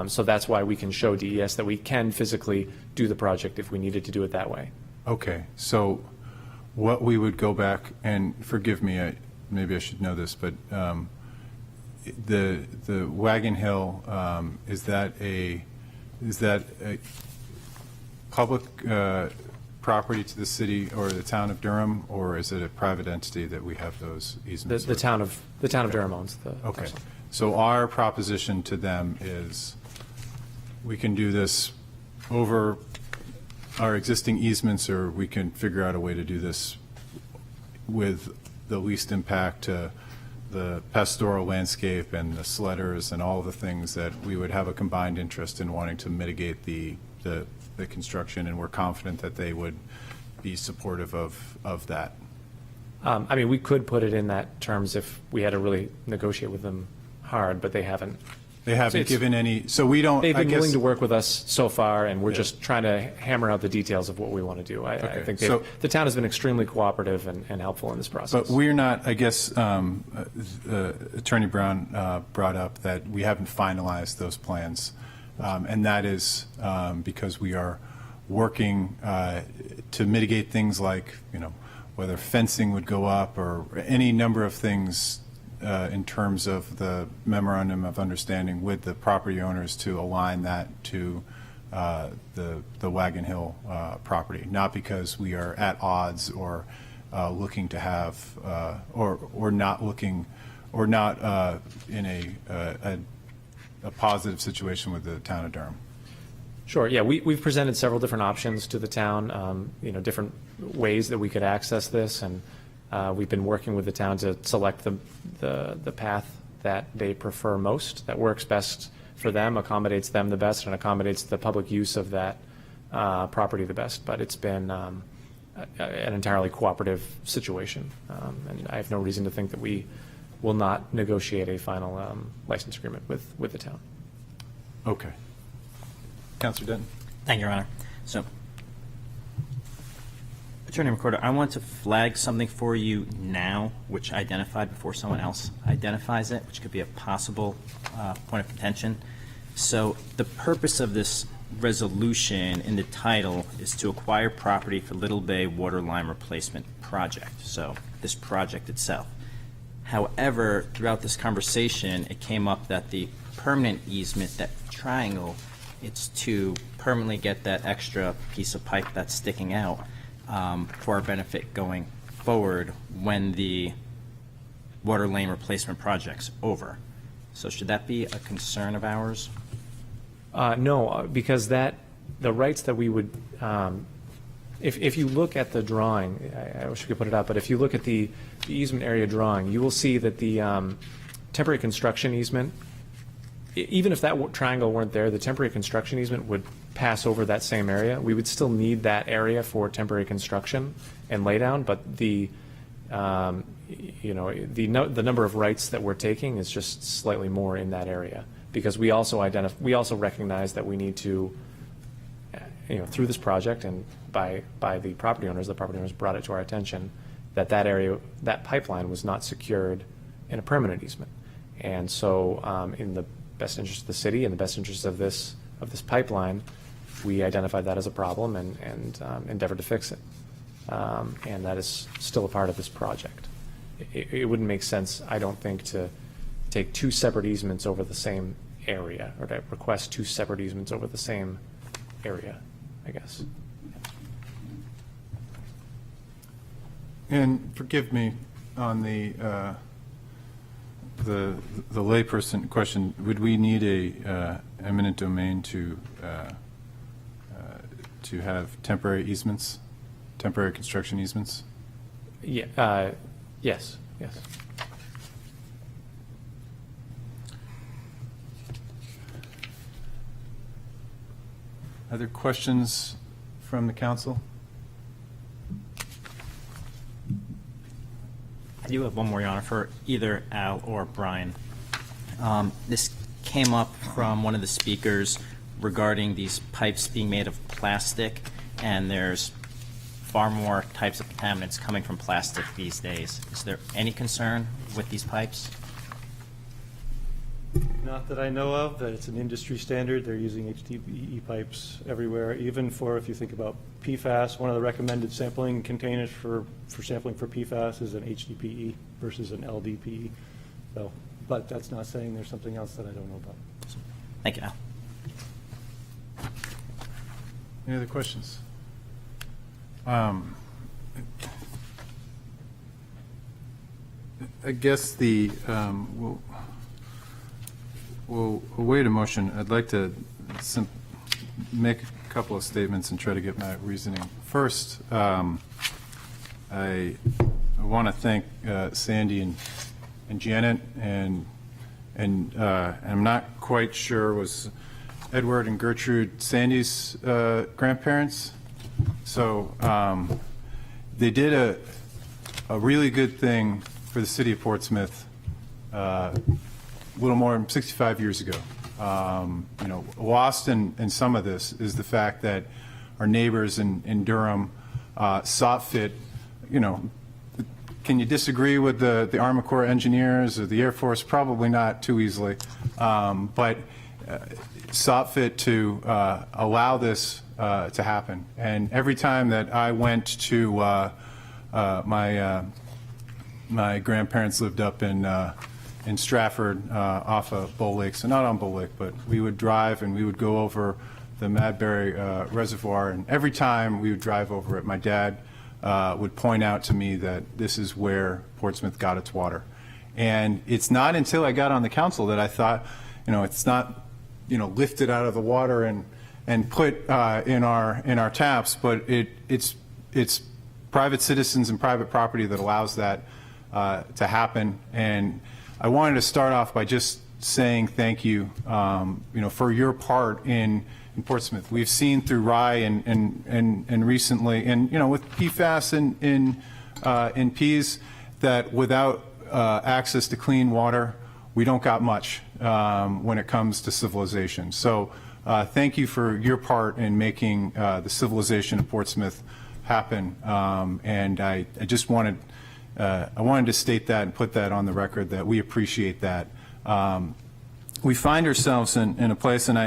So that's why we can show DES that we can physically do the project if we needed to do it that way. Okay, so what we would go back, and forgive me, maybe I should know this, but the Wagon Hill, is that a public property to the city or the town of Durham, or is it a private entity that we have those easements? The town of Durham owns the Okay, parcel. so our proposition to them is we can do this over our existing easements, or we can figure out a way to do this with the least impact to the pastoral landscape and the sledders and all the things that we would have a combined interest in wanting to mitigate the construction, and we're confident that they would be supportive of that. I mean, we could put it in that terms if we had to really negotiate with them hard, but they haven't. They haven't given any, so we don't, They've I been guess. willing to work with us so far, and we're just trying to hammer out the details of what we want to do. I Okay, think so- the town has been extremely cooperative and helpful in this process. But we're not, I guess, Attorney Brown brought up that we haven't finalized those plans. And that is because we are working to mitigate things like, whether fencing would go up or any number of things in terms of the memorandum of understanding with the property owners to align that to the Wagon Hill property, not because we are at odds or looking to have or not looking or not in a positive situation with the town of Durham. Sure, yeah, we've presented several different options to the town, different ways that we could access this, and we've been working with the town to select the path that they prefer most, that works best for them, accommodates them the best, and accommodates the public use of that property the best. But it's been an entirely cooperative situation, and I have no reason to think that we will not negotiate a final license agreement with the town. Okay. Councilor Denton. Thank you, Your Honor. So, Attorney Recorder, I want to flag something for you now, which I identified before someone else identifies it, which could be a possible point of contention. So, the purpose of this resolution in the title is to acquire property for Little Bay Water Line Replacement Project. So, this project itself. However, throughout this conversation, it came up that the permanent easement, that triangle, it's to permanently get that extra piece of pipe that's sticking out for our benefit going forward when the water lane replacement project's over. So should that be a concern of ours? No, because the rights that we would, if you look at the drawing, I wish we could put it up, but if you look at the easement area drawing, you will see that the temporary construction easement even if that triangle weren't there, the temporary construction easement would pass over that same area. We would still need that area for temporary construction and laydown, but the number of rights that we're taking is just slightly more in that area, because we also recognize that we need to, through this project and by the property owners brought it to our attention that area, that pipeline was not secured in a permanent easement. And so in the best interest of the city and the best interest of this pipeline, we identified that as a problem and endeavored to fix it. And that is still a part of this project. It wouldn't make sense, I don't think, to take two separate easements over the same area, or to request two separate easements over the same area, I guess. And forgive me on the layperson question. Would we need a eminent domain to have temporary easements, temporary construction easements? Yeah. Yes. Other questions from the council? I do have one more, Your Honor, for either Al or Brian. This came up from one of the speakers regarding these pipes being made of plastic, and there's far more types of contaminants coming from plastic these days. Is there any concern with these pipes? Not that I know of, that it's an industry standard. They're using HDPE pipes everywhere, even for, if you think about PFAS, one of the recommended sampling containers for sampling for PFAS is an HDPE versus an LDPE. So, but that's not saying there's something else that I don't know about. Thank you, Al. Any other questions? I guess we'll await a motion. I'd like to make a couple of statements and try to get my reasoning. First, I want to thank Sandy and Janet, and I'm not quite sure, was Edward and Gertrude Sandy's grandparents? So they did a really good thing for the city of Portsmouth a little more than 65 years ago. Lost in some of this is the fact that our neighbors in Durham saw fit, can you disagree with the Army Corps engineers or the Air Force? Probably not too easily, but saw fit to allow this to happen. And every time that I went to my grandparents lived up in Stratford off of Bull Lake, so not on Bull Lake, but we would drive and we would go over the Madbury Reservoir, and every time we would drive over it, my dad would point out to me that this is where Portsmouth got its water. And it's not until I got on the council that I thought, it's not, lifted out of the water and put in our taps, but it's private citizens and private property that allows that to happen. And I wanted to start off by just saying thank you, for your part in Portsmouth. We've seen through Rye and recently, and with PFAS in Pease, that without access to clean water, we don't got much when it comes to civilization. So thank you for your part in making the civilization of Portsmouth happen. And I just wanted to state that and put that on the record, that we appreciate that. We find ourselves in a place, and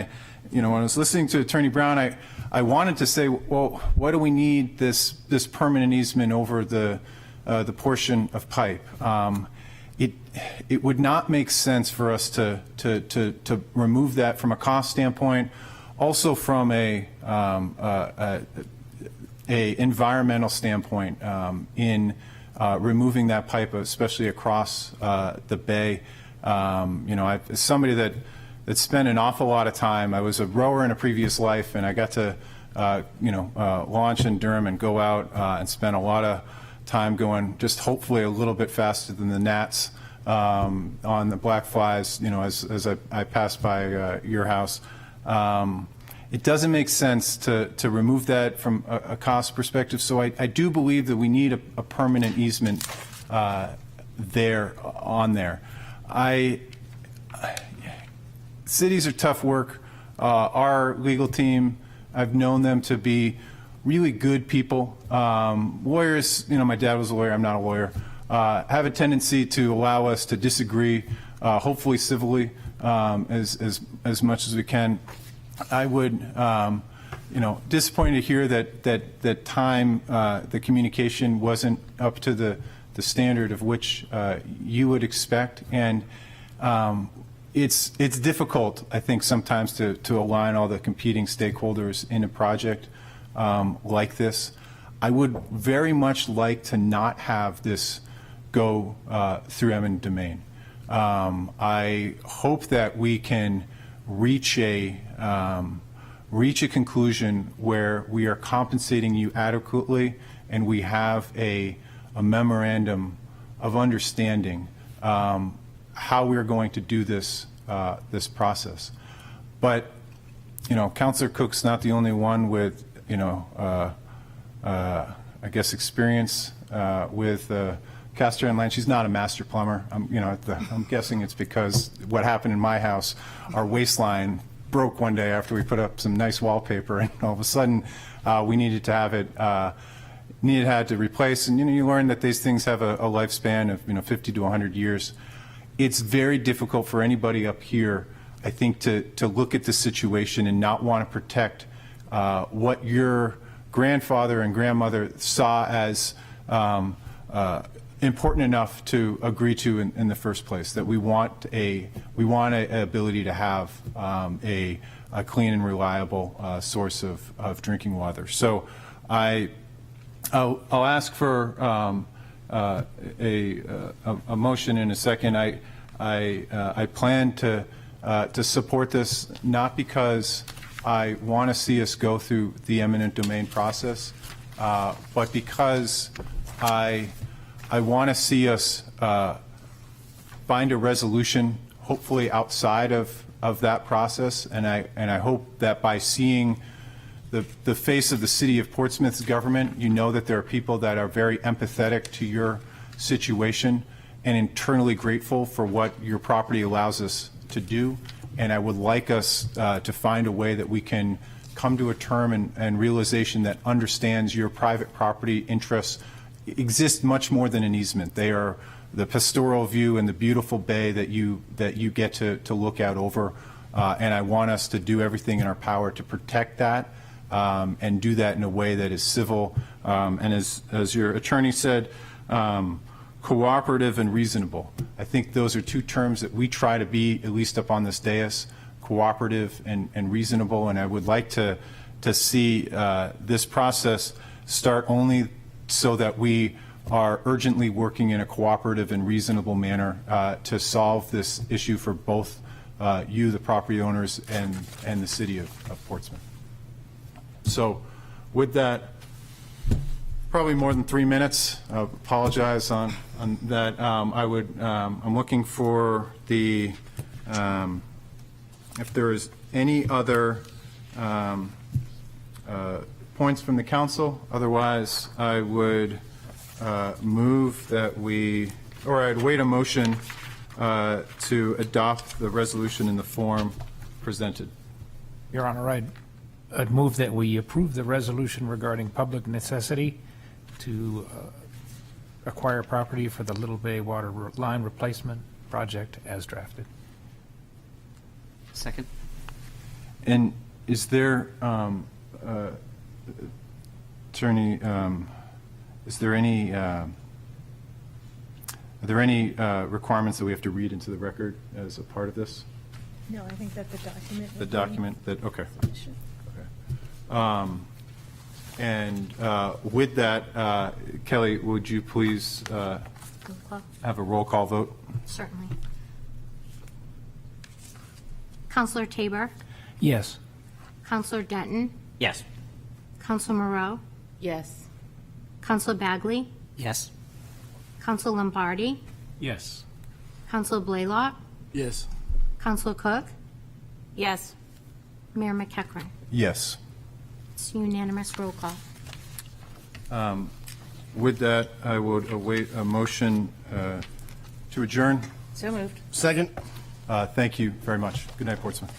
when I was listening to Attorney Brown, I wanted to say, well, why do we need this permanent easement over the portion of pipe? It would not make sense for us to remove that from a cost standpoint, also from a environmental standpoint in removing that pipe, especially across the bay. As somebody that spent an awful lot of time, I was a rower in a previous life, and I got to launch in Durham and go out and spend a lot of time going just hopefully a little bit faster than the gnats on the black flies, as I passed by your house. It doesn't make sense to remove that from a cost perspective. So I do believe that we need a permanent easement there. Cities are tough work. Our legal team, I've known them to be really good people. Lawyers, my dad was a lawyer, I'm not a lawyer, have a tendency to allow us to disagree, hopefully civilly, as much as we can. I would, disappointed to hear that time, the communication wasn't up to the standard of which you would expect. And it's difficult, I think, sometimes to align all the competing stakeholders in a project like this. I would very much like to not have this go through eminent domain. I hope that we can reach a conclusion where we are compensating you adequately, and we have a memorandum of understanding how we're going to do this process. But Councilor Cook's not the only one with I guess experience with cast iron line. She's not a master plumber. I'm guessing it's because what happened in my house, our waistline broke one day after we put up some nice wallpaper, and all of a sudden we needed to have it had to replace. And you learn that these things have a lifespan of 50 to 100 years. It's very difficult for anybody up here, I think, to look at the situation and not want to protect what your grandfather and grandmother saw as important enough to agree to in the first place. That we want an ability to have a clean and reliable source of drinking water. So I'll ask for a motion in a second. I plan to support this, not because I want to see us go through the eminent domain process, but because I want to see us find a resolution, hopefully outside of that process, and I hope that by seeing the face of the city of Portsmouth's government, that there are people that are very empathetic to your situation and internally grateful for what your property allows us to do. And I would like us to find a way that we can come to a term and realization that understands your private property interests exist much more than an easement. They are the pastoral view and the beautiful bay that you get to look out over. And I want us to do everything in our power to protect that and do that in a way that is civil. And as your attorney said, cooperative and reasonable. I think those are two terms that we try to be, at least up on this dais, cooperative and reasonable. And I would like to see this process start only so that we are urgently working in a cooperative and reasonable manner to solve this issue for both you, the property owners, and the city of Portsmouth. So with that, probably more than 3 minutes. I apologize on that. I'm looking for the, if there is any other points from the council. Otherwise, I would move that I'd wait a motion to adopt the resolution in the form presented. Your Honor, I'd move that we approve the resolution regarding public necessity to acquire property for the Little Bay Water Line Replacement Project as drafted. Second. And is there, Attorney, is there any, are there any requirements that we have to read into the record as a part of this? No, I think that the document. The document that, okay. And with that, Kelly, would you please have a roll call vote? Certainly. Counselor Tabor? Yes. Counselor Denton? Yes. Counselor Moreau? Yes. Counselor Bagley? Yes. Counselor Lombardi? Yes. Counselor Blaylock, Yes. Counselor Cook, Yes. Mayor McEachran. Yes. It's unanimous roll call. With that, I would await a motion to adjourn. So moved. Second. Thank you very much. Good night, Portsmouth.